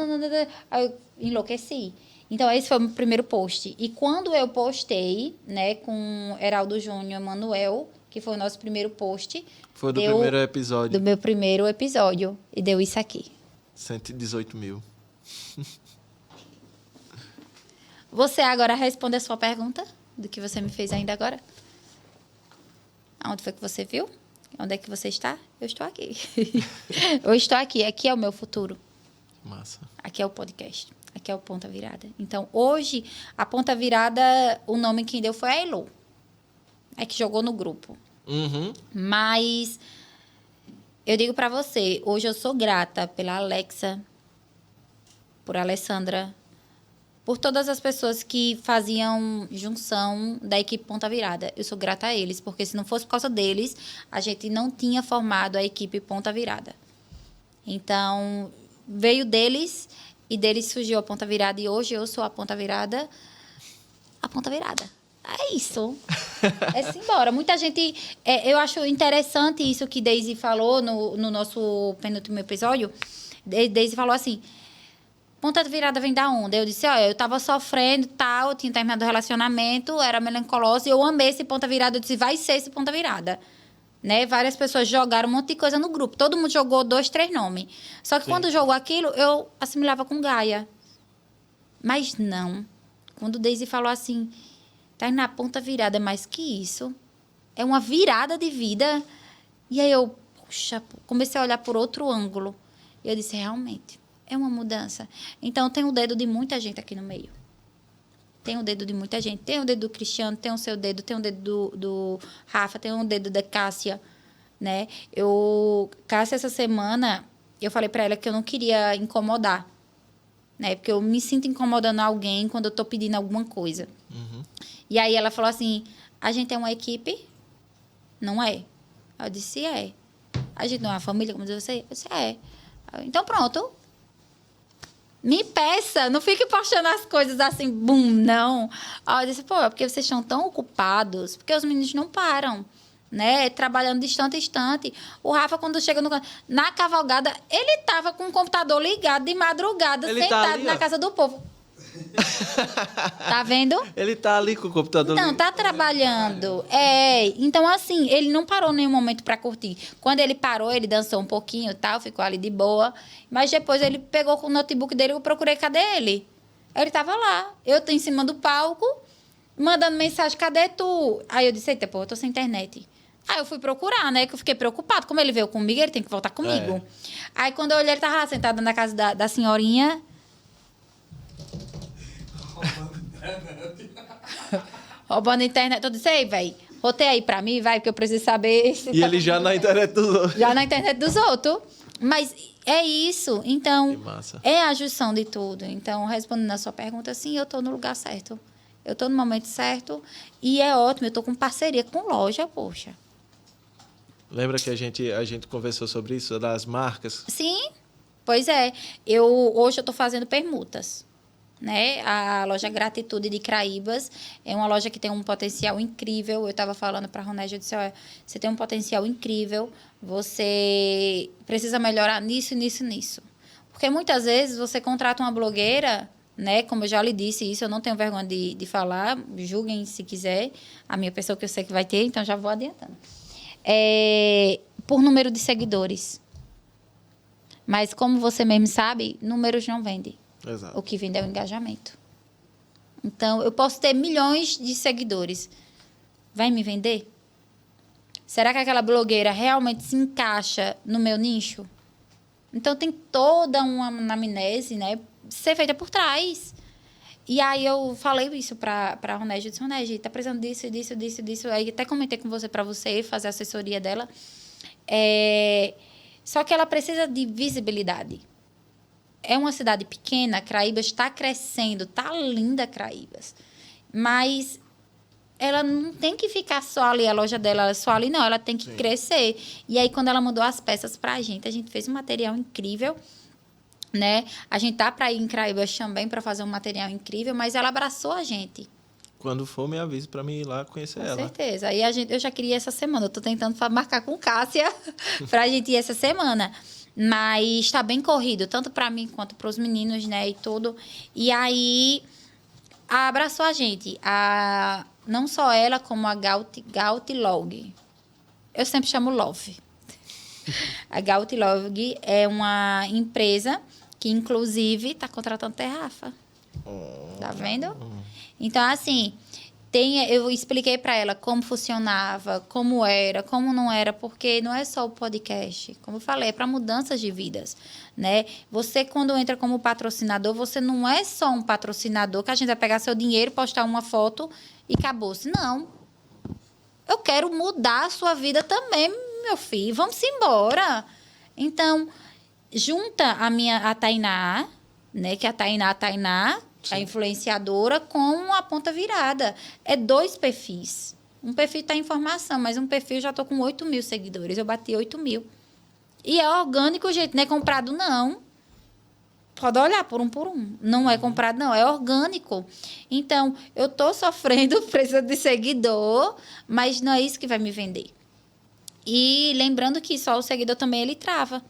Aí eu enlouqueci. Então, esse foi o meu primeiro post. E quando eu postei, né, com Heraldo Júnior e Manuel, que foi o nosso primeiro post... Foi do primeiro episódio. Do meu primeiro episódio. E deu isso aqui. 118 mil. Você agora responde a sua pergunta, do que você me fez ainda agora. Aonde foi que você viu? Onde é que você está? Eu estou aqui. Eu estou aqui. Aqui é o meu futuro. Massa. Aqui é o podcast. Aqui é o Ponta Virada. Então, hoje, a Ponta Virada, o nome quem deu foi a Elo. É que jogou no grupo. Uhum. Mas, eu digo pra você, hoje eu sou grata pela Alexa, por Alessandra, por todas as pessoas que faziam junção da equipe Ponta Virada. Eu sou grata a eles, porque se não fosse por causa deles, a gente não tinha formado a equipe Ponta Virada. Então, veio deles e deles surgiu a Ponta Virada e hoje eu sou a Ponta Virada. A Ponta Virada. É isso. É embora. Muita gente... eu acho interessante isso que Daisy falou no nosso penúltimo episódio. Daisy falou assim... Ponta Virada vem da onde? Eu disse, eu tava sofrendo, tal, eu tinha terminado o relacionamento, era melancolose, eu amei esse Ponta Virada, eu disse, vai ser esse Ponta Virada. Né? Várias pessoas jogaram um monte de coisa no grupo, todo mundo jogou 2, 3 nomes. Só que quando jogou aquilo, eu assimilava com Gaia. Mas não. Quando Daisy falou assim, tá na Ponta Virada, é mais que isso. É uma virada de vida. E aí eu, puxa, comecei a olhar por outro ângulo. E eu disse, realmente... É uma mudança. Então, tem o dedo de muita gente aqui no meio. Tem o dedo de muita gente. Tem o dedo do Cristiano, tem o seu dedo, tem o dedo do Rafa, tem o dedo da Cássia, né? Cássia, essa semana, eu falei pra ela que eu não queria incomodar, né? Porque eu me sinto incomodando alguém quando eu tô pedindo alguma coisa. Uhum. E aí, ela falou assim, a gente é uma equipe? Não é? Eu disse, é. A gente não é uma família, como diz você? Eu disse, é. Então, pronto. Me peça, não fique postando as coisas assim, bum, não. Aí eu disse, é porque vocês estão tão ocupados, porque os meninos não param, né? Trabalhando de instante a instante. O Rafa, quando chega na cavalgada, ele tava com o computador ligado de madrugada, ele sentado ali, na casa do povo. Tá vendo? Ele tá ali com o computador. Não, tá trabalhando. Então assim, ele não parou em nenhum momento para curtir. Quando ele parou, ele dançou um pouquinho e tal, ficou ali de boa. Mas depois ele pegou com o notebook dele e eu procurei, cadê ele? Ele tava lá. Eu tô em cima do palco, mandando mensagem, cadê tu? Aí eu disse, eita, eu tô sem internet. Aí eu fui procurar, né? Que eu fiquei preocupado. Como ele veio comigo, ele tem que voltar comigo. Aí quando eu olhei, ele tava lá sentado na casa da senhorinha. Roubando a internet. Eu disse, ei, velho, roteia aí pra mim, vai, porque eu preciso saber. E ele já na internet dos outros. Já na internet dos outros. Mas é isso. Então, é a junção de tudo. Então, respondendo a sua pergunta, sim, eu tô no lugar certo. Eu tô no momento certo. E é ótimo, eu tô com parceria com loja, poxa. Lembra que a gente conversou sobre isso, das marcas? Sim, pois é. Hoje eu tô fazendo permutas. né? A loja Gratitude de Craíbas é uma loja que tem um potencial incrível. Eu estava falando para a Ronégia, eu disse, olha, você tem um potencial incrível, você precisa melhorar nisso, nisso, nisso. Porque muitas vezes você contrata uma blogueira, né? Como eu já lhe disse isso, eu não tenho vergonha de falar, julguem se quiser, a minha pessoa que eu sei que vai ter, então já vou adiantando. Por número de seguidores. Mas como você mesmo sabe, números não vendem. Exato. O que vende é o engajamento. Então, eu posso ter milhões de seguidores. Vai me vender? Será que aquela blogueira realmente se encaixa no meu nicho? Então, tem toda uma anamnese, né? Ser feita por trás. E aí, eu falei isso para a Ronégia. Eu disse, Ronégia, tá precisando disso, disso, disso, disso. Aí, até comentei com você, para você fazer a assessoria dela. Só que ela precisa de visibilidade. É uma cidade pequena, Craíbas está crescendo, está linda Craíbas. Mas ela não tem que ficar só ali, a loja dela só ali, não. Ela tem que crescer. E aí, quando ela mandou as peças para a gente fez um material incrível, né? A gente tá para ir em Craíbas também para fazer um material incrível, mas ela abraçou a gente. Quando for, me avise para mim ir lá conhecer ela. Com certeza. Aí eu já queria essa semana. Eu estou tentando marcar com Cássia para a gente ir essa semana. Mas está bem corrido, tanto para mim quanto para os meninos, né? E tudo. E aí, abraçou a gente. Não só ela, como a Gaut Log. Eu sempre chamo Love. A Gaut Log é uma empresa que, inclusive, está contratando Terrafa. Tá vendo? Então, assim, eu expliquei para ela como funcionava, como era, como não era, porque não é só o podcast. Como eu falei, é para mudanças de vidas, né? Você, quando entra como patrocinador, você não é só um patrocinador que a gente vai pegar seu dinheiro, postar uma foto e acabou-se. Não. Eu quero mudar a sua vida também, meu filho. Vamos embora. Então, junta a Tainá, né? Que é a Tainá, a influenciadora, com a ponta virada. É 2 perfis. Um perfil está em formação, mas um perfil já estou com 8.000 seguidores. Eu bati 8.000. E é orgânico, gente. Não é comprado, não. Pode olhar por um. Não é comprado, não. É orgânico. Então, eu estou sofrendo preço de seguidor, mas não é isso que vai me vender. E lembrando que só o seguidor também, ele trava.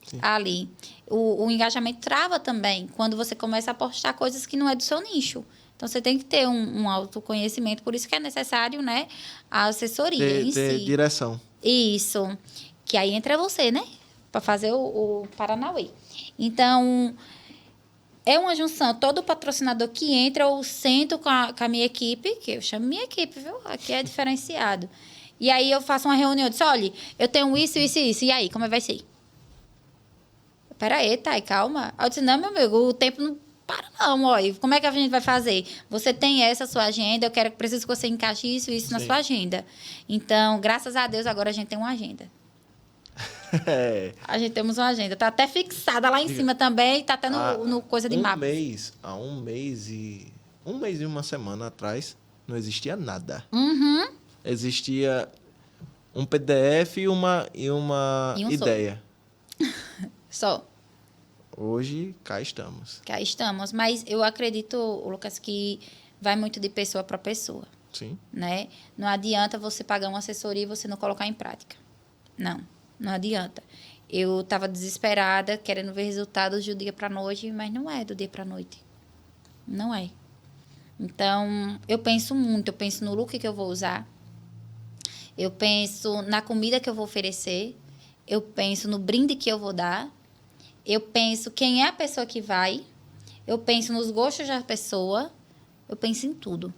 Sim. Ali. O engajamento trava também quando você começa a postar coisas que não é do seu nicho. Então, você tem que ter um autoconhecimento. Por isso que é necessário, né, a assessoria em ter si. Direção. Isso. Que aí entra você, né? Para fazer o Paranauê. Então, é uma junção. Todo patrocinador que entra, eu sento com a minha equipe, que eu chamo minha equipe, viu? Aqui é diferenciado. E aí, eu faço uma reunião. Eu disse, olha, eu tenho isso, isso e isso. E aí, como vai ser? Peraí, Thay, calma. Eu disse, não, meu amigo, o tempo não para não, olha. Como é que a gente vai fazer? Você tem essa sua agenda, preciso que você encaixe isso e isso na sua agenda. Então, graças a Deus, agora a gente tem uma agenda. A gente temos uma agenda. Tá até fixada lá em cima também, tá até no coisa de mapas. Há um mês e uma semana atrás, não existia nada. Uhum. Existia um PDF e uma ideia. Só. Hoje, cá estamos. Cá estamos. Mas eu acredito, Lucas, que vai muito de pessoa para pessoa. Sim. Né? Não adianta você pagar uma assessoria e você não colocar em prática. Não adianta. Eu estava desesperada, querendo ver resultados do dia para a noite, mas não é do dia para a noite. Não é. Então, eu penso muito. Eu penso no look que eu vou usar. Eu penso na comida que eu vou oferecer. Eu penso no brinde que eu vou dar. Eu penso quem é a pessoa que vai. Eu penso nos gostos da pessoa. Eu penso em tudo.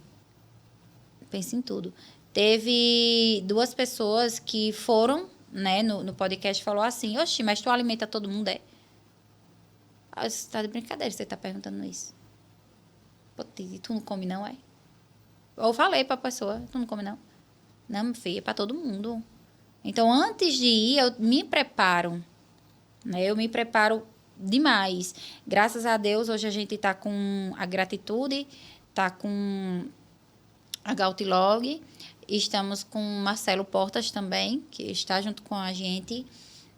Teve 2 pessoas que foram, né, no podcast, falou assim, oxi, mas tu alimenta todo mundo, é? Você está de brincadeira, você está perguntando isso. Pô, tu não come não, é? Eu falei para a pessoa, tu não come não? Não, meu filho, é para todo mundo. Então, antes de ir, eu me preparo. Né? Eu me preparo demais. Graças a Deus, hoje a gente está com a Gratitude, está com a Gautilog, estamos com o Marcelo Portas também, que está junto com a gente.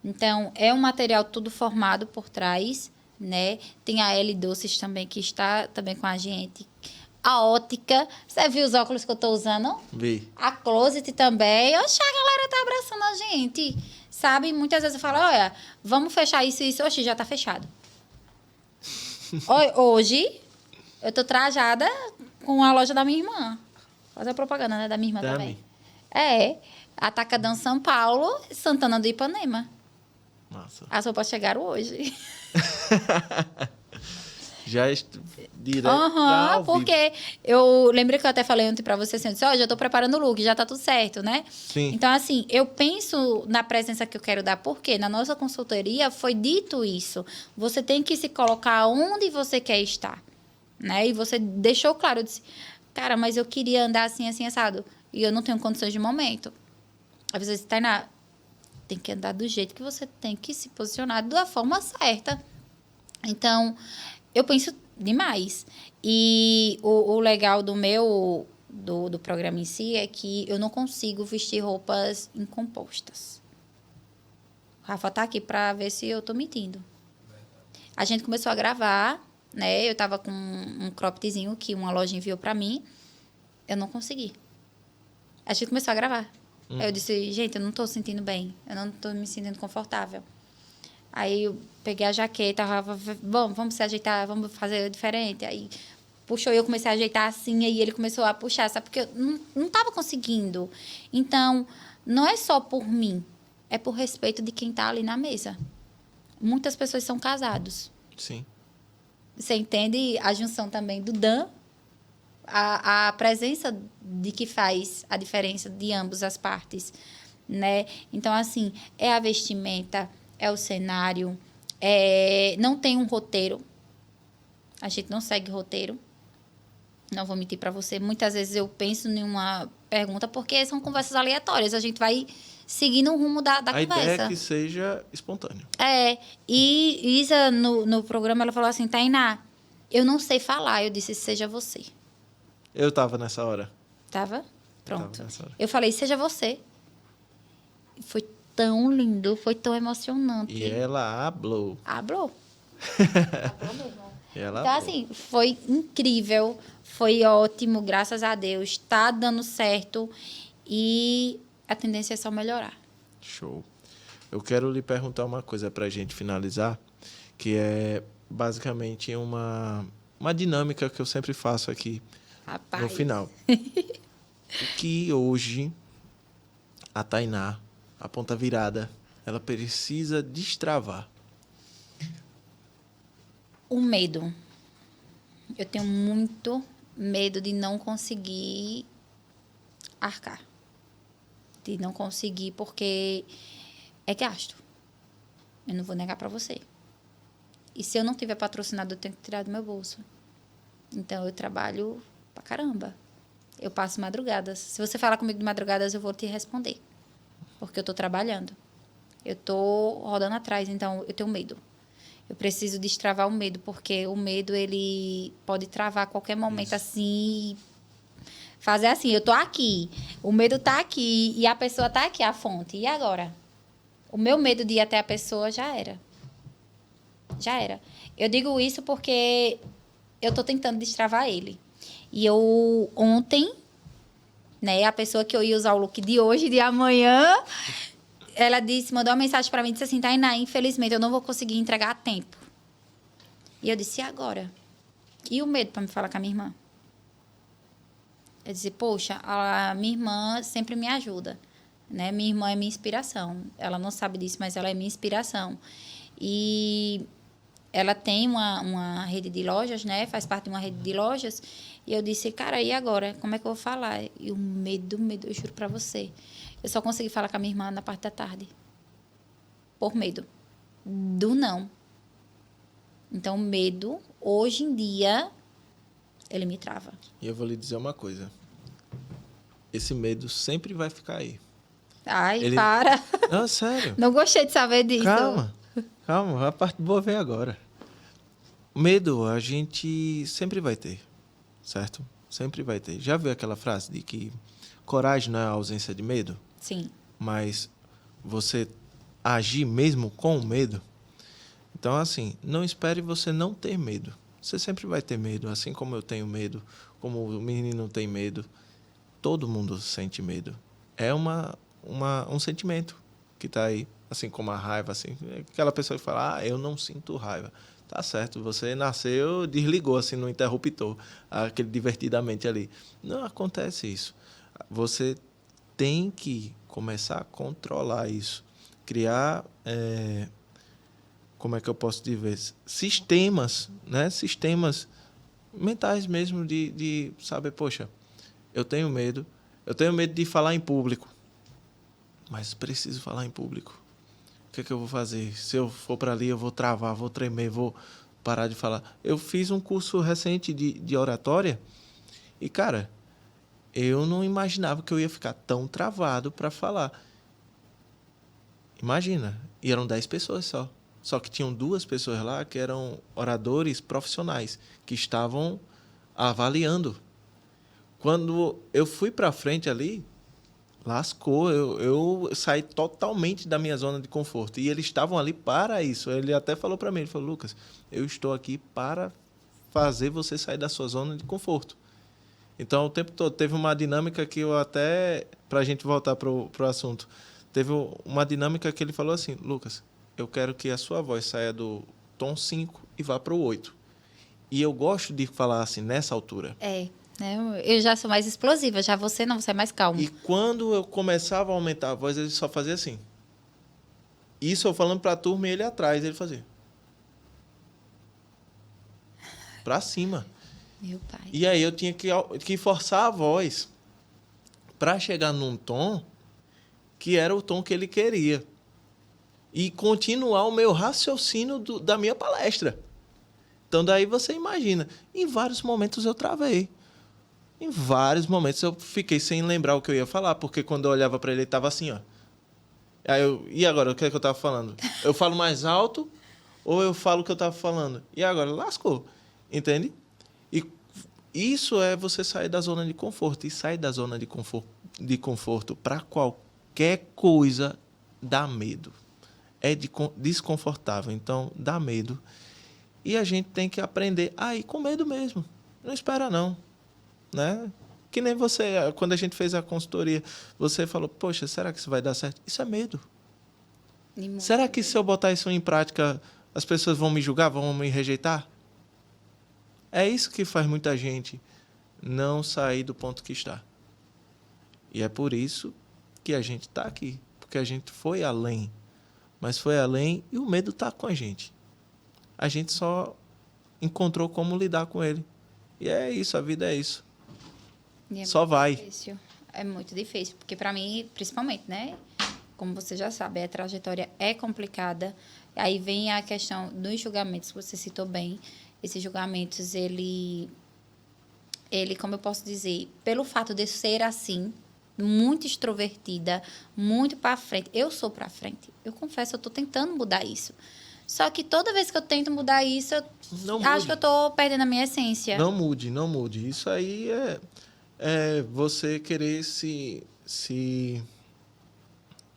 Então, é um material tudo formado por trás, né? Tem a L Doces também, que está também com a gente. A Ótica. Você viu os óculos que eu estou usando? Vi. A Closet também. Oxe, a galera tá abraçando a gente. Sabe? Muitas vezes eu falo, olha, vamos fechar isso e isso. Oxe, já tá fechado. Hoje, eu tô trajada com a loja da minha irmã. Fazer a propaganda, né? Da minha irmã também. É. Atacadão São Paulo, Santana do Ipanema. Massa. As roupas chegaram hoje. Já direto ao porque eu lembrei que eu até falei ontem pra você assim, eu disse, já tô preparando o look, já tá tudo certo, né? Sim. Então, assim, eu penso na presença que eu quero dar, porque na nossa consultoria foi dito isso. Você tem que se colocar onde você quer estar, né? E você deixou claro, eu disse, cara, mas eu queria andar assim, assim, assado. E eu não tenho condições de momento. Aí você disse, Tainá, tem que andar do jeito que você tem que se posicionar da forma certa. Então, eu penso demais. E o legal do meu do programa em si é que eu não consigo vestir roupas incompostas. O Rafa tá aqui para ver se eu tô mentindo. A gente começou a gravar, né? Eu tava com um croppedzinho que uma loja enviou para mim. Eu não consegui. A gente começou a gravar. Aí eu disse, gente, eu não tô sentindo bem. Eu não tô me sentindo confortável. Aí eu peguei a jaqueta, bom, vamos se ajeitar, vamos fazer diferente. Aí puxou e eu comecei a ajeitar assim, aí ele começou a puxar, sabe? Porque eu não estava conseguindo. Então, não é só por mim, é por respeito de quem está ali na mesa. Muitas pessoas são casados. Sim. Você entende a junção também do Dan, a presença de que faz a diferença de ambas as partes, né? Então, assim, é a vestimenta, é o cenário, não tem um roteiro. A gente não segue roteiro. Não vou mentir para você. Muitas vezes eu penso em uma pergunta porque são conversas aleatórias. A gente vai seguindo o rumo da conversa. A ideia é que seja espontâneo. E Isa, no programa, ela falou assim, Tainá, eu não sei falar. Eu disse, seja você. Eu tava nessa hora. Tava? Pronto. Tava nessa hora. Eu falei, seja você. Foi tão lindo, foi tão emocionante. E ela hablou. Hablou mesmo. Ela Então, hablou. assim, foi incrível, foi ótimo, graças a Deus. Tá dando certo e a tendência é só melhorar. Show. Eu quero lhe perguntar uma coisa pra gente finalizar, que é basicamente uma dinâmica que eu sempre faço aqui. Rapaz. No final. O que hoje a Tainá, a ponta virada, ela precisa destravar? O medo. Eu tenho muito medo de não conseguir arcar. De não conseguir, porque é gasto. Eu não vou negar para você. E se eu não tiver patrocinado, eu tenho que tirar do meu bolso. Então, eu trabalho pra caramba. Eu passo madrugadas. Se você falar comigo de madrugadas, eu vou te responder. Porque eu tô trabalhando. Eu tô rodando atrás, então eu tenho medo. Eu preciso destravar o medo, porque o medo, ele pode travar a qualquer momento, assim, fazer assim, eu tô aqui, o medo tá aqui, e a pessoa tá aqui, a fonte, e agora? O meu medo de ir até a pessoa já era. Já era. Eu digo isso porque eu tô tentando destravar ele. E eu, ontem, né, a pessoa que eu ia usar o look de hoje, de amanhã, ela mandou uma mensagem para mim, disse assim, Tainá, infelizmente, eu não vou conseguir entregar a tempo. E eu disse, e agora? E o medo para me falar com a minha irmã? Eu disse, poxa, a minha irmã sempre me ajuda, né? Minha irmã é minha inspiração. Ela não sabe disso, mas ela é minha inspiração. E ela tem uma rede de lojas, né? Faz parte de uma rede de lojas. E eu disse, cara, e agora? Como é que eu vou falar? E o medo, eu juro para você. Eu só consegui falar com a minha irmã na parte da tarde. Por medo. Do não. Então, o medo, hoje em dia, ele me trava. E eu vou lhe dizer uma coisa. Esse medo sempre vai ficar aí. Ai, para. Não, sério. Não gostei de saber disso. Calma. A parte boa vem agora. Medo a gente sempre vai ter, certo? Sempre vai ter. Já viu aquela frase de que coragem não é a ausência de medo? Sim. Mas você agir mesmo com o medo. Então, assim, não espere você não ter medo. Você sempre vai ter medo, assim como eu tenho medo, como o menino tem medo. Todo mundo sente medo. É um sentimento que está aí, assim como a raiva. Assim, aquela pessoa que fala, eu não sinto raiva. Tá certo, você nasceu, desligou assim no interruptor, aquele divertidamente ali. Não acontece isso. Você tem que começar a controlar isso. Criar, como é que eu posso dizer? Sistemas, né? Sistemas mentais mesmo de saber, poxa, eu tenho medo de falar em público, mas preciso falar em público. O que é que eu vou fazer? Se eu for para ali, eu vou travar, vou tremer, vou parar de falar. Eu fiz um curso recente de oratória e, cara, eu não imaginava que eu ia ficar tão travado para falar. Imagina, e eram 10 pessoas só. Só que tinham 2 pessoas lá que eram oradores profissionais, que estavam avaliando. Quando eu fui para frente ali, lascou, eu saí totalmente da minha zona de conforto. E eles estavam ali para isso. Ele até falou para mim, ele falou, Lucas, eu estou aqui para fazer você sair da sua zona de conforto. Então, o tempo todo, teve uma dinâmica que eu até, para a gente voltar para o assunto, teve uma dinâmica que ele falou assim, Lucas, eu quero que a sua voz saia do tom 5 e vá para o 8. E eu gosto de falar assim, nessa altura. Eu já sou mais explosiva, já você não, você é mais calmo. E quando eu começava a aumentar a voz, ele só fazia assim. Isso eu falando para a turma e ele atrás, ele fazia. Para cima. Meu pai. E aí eu tinha que forçar a voz para chegar num tom que era o tom que ele queria. E continuar o meu raciocínio da minha palestra. Então daí você imagina. Em vários momentos eu travei. Em vários momentos eu fiquei sem lembrar o que eu ia falar, porque quando eu olhava para ele, ele estava assim, ó. Aí e agora, o que é que eu estava falando? Eu falo mais alto ou eu falo o que eu estava falando? E agora, lascou. Entende? E isso é você sair da zona de conforto. E sair da zona de conforto para qualquer coisa dá medo. É desconfortável, então dá medo. E a gente tem que aprender a ir com medo mesmo. Não espera, não. Né? Que nem você, quando a gente fez a consultoria, você falou, poxa, será que isso vai dar certo? Isso é medo. Será que se eu botar isso em prática, as pessoas vão me julgar, vão me rejeitar? É isso que faz muita gente não sair do ponto que está. E é por isso que a gente está aqui. Porque a gente foi além. Mas foi além e o medo está com a gente. A gente só encontrou como lidar com ele. E é isso, a vida é isso. Só vai. Difícil. É muito difícil, porque para mim, principalmente, né? Como você já sabe, a trajetória é complicada. Aí vem a questão dos julgamentos, que você citou bem. Esses julgamentos, ele, como eu posso dizer, pelo fato de ser assim, muito extrovertida, muito para frente. Eu sou para frente. Eu confesso, eu estou tentando mudar isso. Só que toda vez que eu tento mudar isso, eu acho que eu estou perdendo a minha essência. Não mude, não mude. Isso aí é você querer se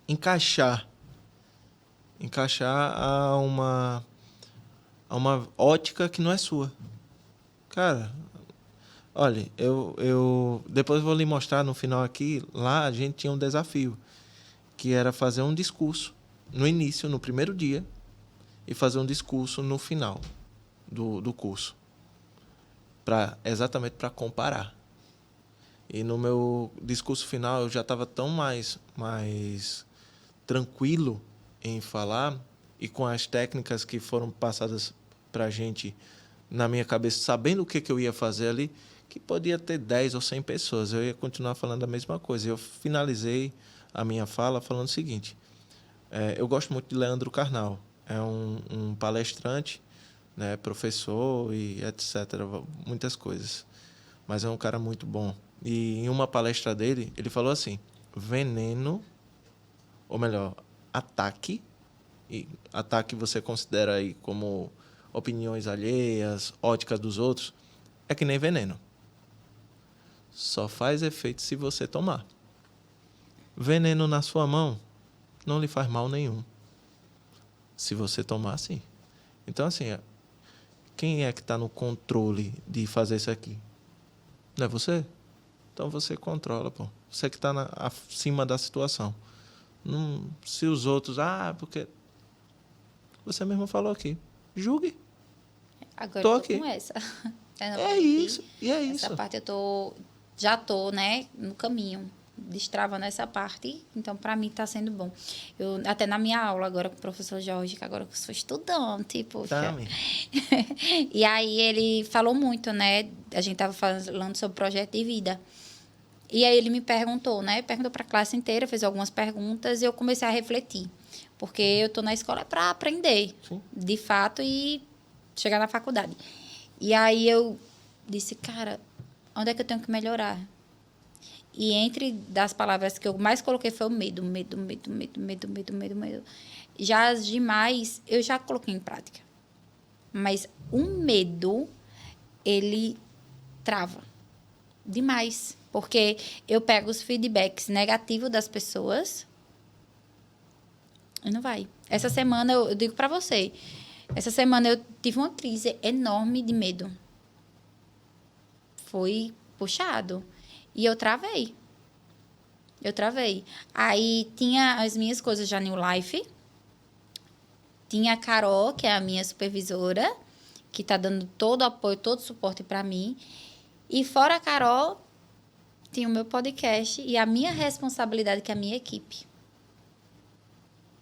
encaixar a uma ótica que não é sua. Cara, olha, eu depois vou lhe mostrar no final aqui, lá a gente tinha um desafio, que era fazer um discurso no início, no primeiro dia, e fazer um discurso no final do curso, exatamente para comparar. E no meu discurso final eu já estava tão mais tranquilo em falar e com as técnicas que foram passadas para a gente na minha cabeça, sabendo o que eu ia fazer ali, que podia ter 10 ou 100 pessoas. Eu ia continuar falando a mesma coisa. Eu finalizei a minha fala falando o seguinte. Eu gosto muito de Leandro Carnal. É um palestrante, né, professor e etc. Muitas coisas. Mas é um cara muito bom. E em uma palestra dele, ele falou assim, veneno, ou melhor, ataque você considera aí como opiniões alheias, óticas dos outros, é que nem veneno. Só faz efeito se você tomar. Veneno na sua mão não lhe faz mal nenhum. Se você tomar, sim. Então, assim, quem é que está no controle de fazer isso aqui? Não é você? Então você controla, pô. Você que está acima da situação. Não, se os outros... porque... Você mesmo falou aqui. Julgue. Agora tô eu tô aqui. com essa. É isso. E é isso. Essa parte já tô, né, no caminho, destravando essa parte. Então, para mim, tá sendo bom. Eu, até na minha aula agora com o professor Jorge, que agora eu sou estudante, poxa. E aí ele falou muito, né? A gente tava falando sobre projeto de vida. E aí ele me perguntou, né? Perguntou para a classe inteira, fez algumas perguntas e eu comecei a refletir. Porque eu tô na escola para aprender, Sim. de fato, e chegar na faculdade. E aí eu disse, cara, onde é que eu tenho que melhorar? E entre das palavras que eu mais coloquei foi o medo. Já as demais, eu já coloquei em prática. Mas o medo, ele trava demais. Porque eu pego os feedbacks negativos das pessoas e não vai. Essa semana, eu digo para você, essa semana eu tive uma crise enorme de medo. Foi puxado. E eu travei. Aí tinha as minhas coisas já New Life. Tinha a Carol, que é a minha supervisora, que está dando todo o apoio, todo o suporte para mim. E fora a Carol, tinha o meu podcast e a minha responsabilidade, que é a minha equipe.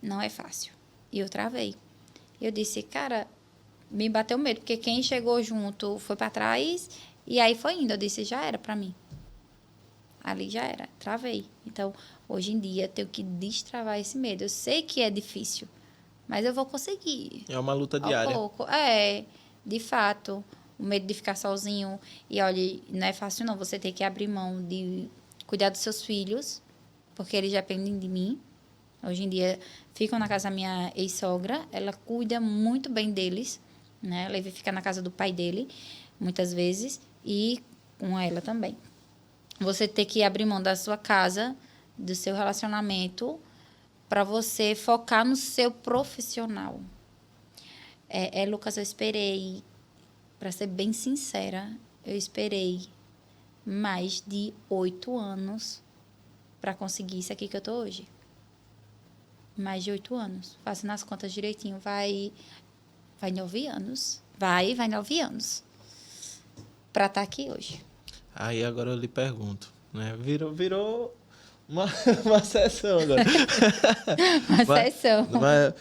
Não é fácil. E eu travei. Eu disse, cara, me bateu medo, porque quem chegou junto foi para trás e aí foi indo. Eu disse, já era para mim. Ali já era, travei. Então, hoje em dia, eu tenho que destravar esse medo. Eu sei que é difícil, mas eu vou conseguir. É uma luta diária. Pouco. De fato, o medo de ficar sozinho. E, olha, não é fácil, não. Você tem que abrir mão de cuidar dos seus filhos, porque eles dependem de mim. Hoje em dia, ficam na casa da minha ex-sogra. Ela cuida muito bem deles, né? Ela fica na casa do pai dele, muitas vezes, e com ela também. Você ter que abrir mão da sua casa, do seu relacionamento, para você focar no seu profissional. Lucas, eu esperei, para ser bem sincera, eu esperei mais de 8 anos para conseguir isso aqui que eu estou hoje. Mais de 8 anos. Faço nas contas direitinho. Vai 9 anos. Vai 9 anos. Para estar aqui hoje. Aí agora eu lhe pergunto, né? Virou uma sessão agora. Sessão. Mas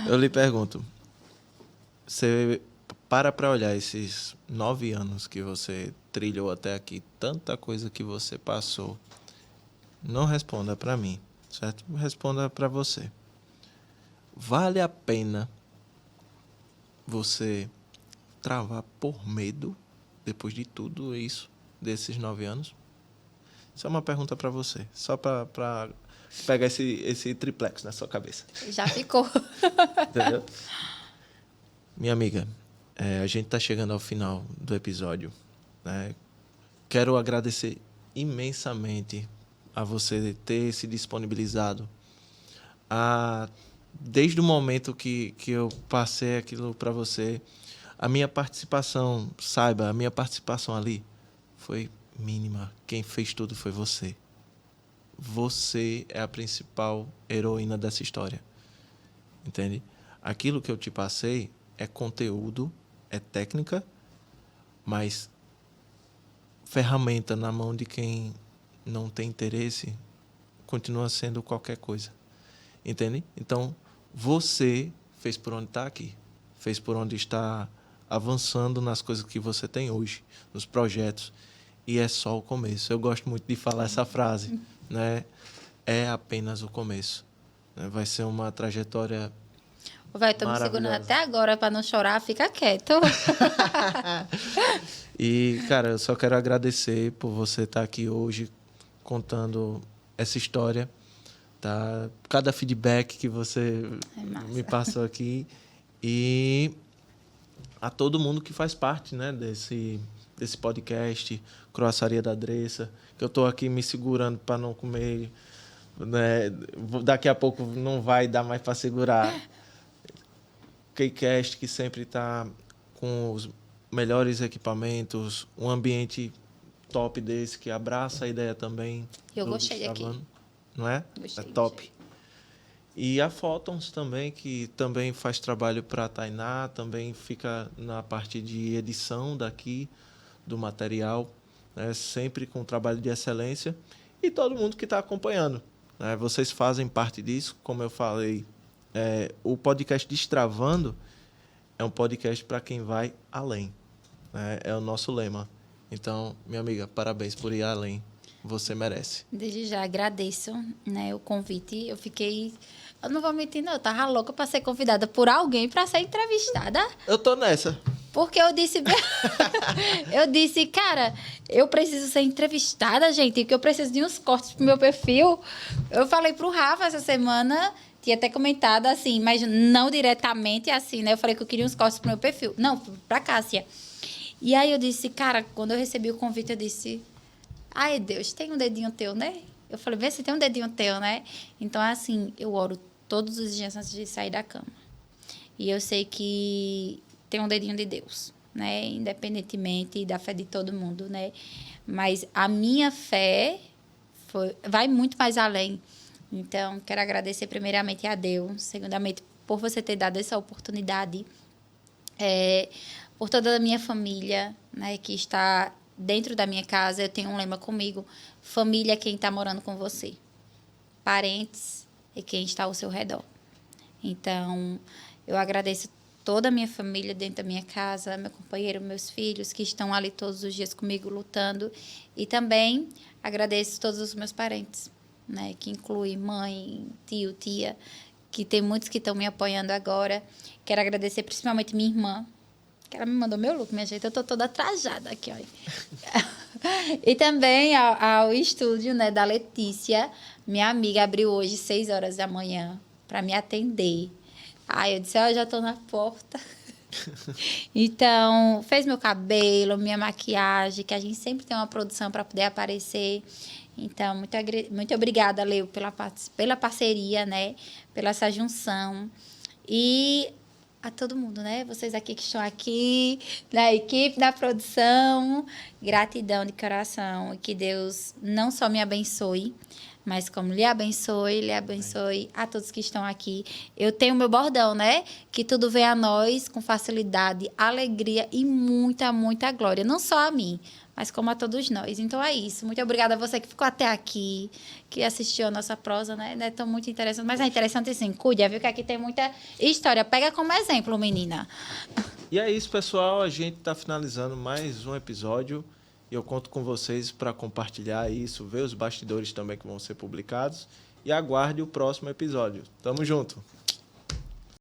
eu lhe pergunto, você para olhar esses 9 anos que você trilhou até aqui, tanta coisa que você passou, não responda para mim, certo? Responda para você. Vale a pena você travar por medo depois de tudo isso, desses 9 anos? Isso é uma pergunta para você, só para pegar esse triplex na sua cabeça. Já ficou. Entendeu? Minha amiga, a gente está chegando ao final do episódio, né? Quero agradecer imensamente a você ter se disponibilizado desde o momento que eu passei aquilo para você. A minha participação, saiba, a minha participação ali foi mínima. Quem fez tudo foi você. Você é a principal heroína dessa história. Entende? Aquilo que eu te passei é conteúdo, é técnica, mas ferramenta na mão de quem não tem interesse continua sendo qualquer coisa. Entende? Então, você fez por onde está aqui. Fez por onde está avançando nas coisas que você tem hoje, nos projetos. E é só o começo. Eu gosto muito de falar essa frase, né? É apenas o começo. Vai ser uma trajetória Tô me segurando até agora para não chorar, fica quieto. E, cara, eu só quero agradecer por você estar aqui hoje contando essa história, tá? Cada feedback que você me passou aqui e a todo mundo que faz parte, né, desse podcast, Croaçaria da Dressa, que eu tô aqui me segurando para não comer, né? Daqui a pouco não vai dar mais para segurar. Keycast, que sempre está com os melhores equipamentos, um ambiente top desse, que abraça a ideia também. Eu gostei daqui. Não é? Gostei, é top. Gostei. E a Photons também, que também faz trabalho para a Tainá, também fica na parte de edição daqui, do material, né? Sempre com trabalho de excelência. E todo mundo que está acompanhando, né? Vocês fazem parte disso, como eu falei. O podcast Destravando é um podcast para quem vai além, né? É o nosso lema. Então, minha amiga, parabéns por ir além. Você merece. Desde já agradeço, né, o convite. Eu não vou mentir, não. Eu tava louca para ser convidada por alguém para ser entrevistada. Eu tô nessa. Porque eu disse... eu disse, cara, eu preciso ser entrevistada, gente, porque eu preciso de uns cortes pro meu perfil. Eu falei pro Rafa essa semana, tinha até comentado assim, mas não diretamente assim, né? Eu falei que eu queria uns cortes pro meu perfil. Não, pra Cássia. E aí eu disse, cara, quando eu recebi o convite, eu disse... Ai, Deus, tem um dedinho teu, né? Eu falei, vê se tem um dedinho teu, né? Então, assim, eu oro todos os dias antes de sair da cama. E eu sei que tem um dedinho de Deus, né? Independentemente da fé de todo mundo, né? Mas a minha fé vai muito mais além. Então, quero agradecer primeiramente a Deus, segundamente por você ter dado essa oportunidade, por toda a minha família, né, que está dentro da minha casa. Eu tenho um lema comigo: família é quem está morando com você, parentes é quem está ao seu redor. Então, eu agradeço toda a minha família dentro da minha casa, meu companheiro, meus filhos, que estão ali todos os dias comigo lutando. E também agradeço todos os meus parentes, né, que inclui mãe, tio, tia, que tem muitos que estão me apoiando agora. Quero agradecer principalmente minha irmã, que ela me mandou meu look, minha gente. Eu tô toda trajada aqui, olha. E também ao estúdio, né, da Letícia. Minha amiga abriu hoje 6 horas da manhã para me atender. Aí eu disse, eu já tô na porta. Então, fez meu cabelo, minha maquiagem, que a gente sempre tem uma produção para poder aparecer. Então, muito obrigada, Leo, pela parceria, né? Pela essa junção. E a todo mundo, né? Vocês aqui que estão aqui, da equipe da produção. Gratidão de coração. E que Deus não só me abençoe, mas como lhe abençoe a todos que estão aqui. Eu tenho meu bordão, né? Que tudo vem a nós com facilidade, alegria e muita, muita glória. Não só a mim, mas como a todos nós. Então é isso. Muito obrigada a você que ficou até aqui, que assistiu a nossa prosa, né? Não é tão muito interessante, mas é interessante assim. Cuide, viu? Que aqui tem muita história. Pega como exemplo, menina. E é isso, pessoal. A gente está finalizando mais um episódio. E eu conto com vocês para compartilhar isso, ver os bastidores também que vão ser publicados. E aguarde o próximo episódio. Tamo junto!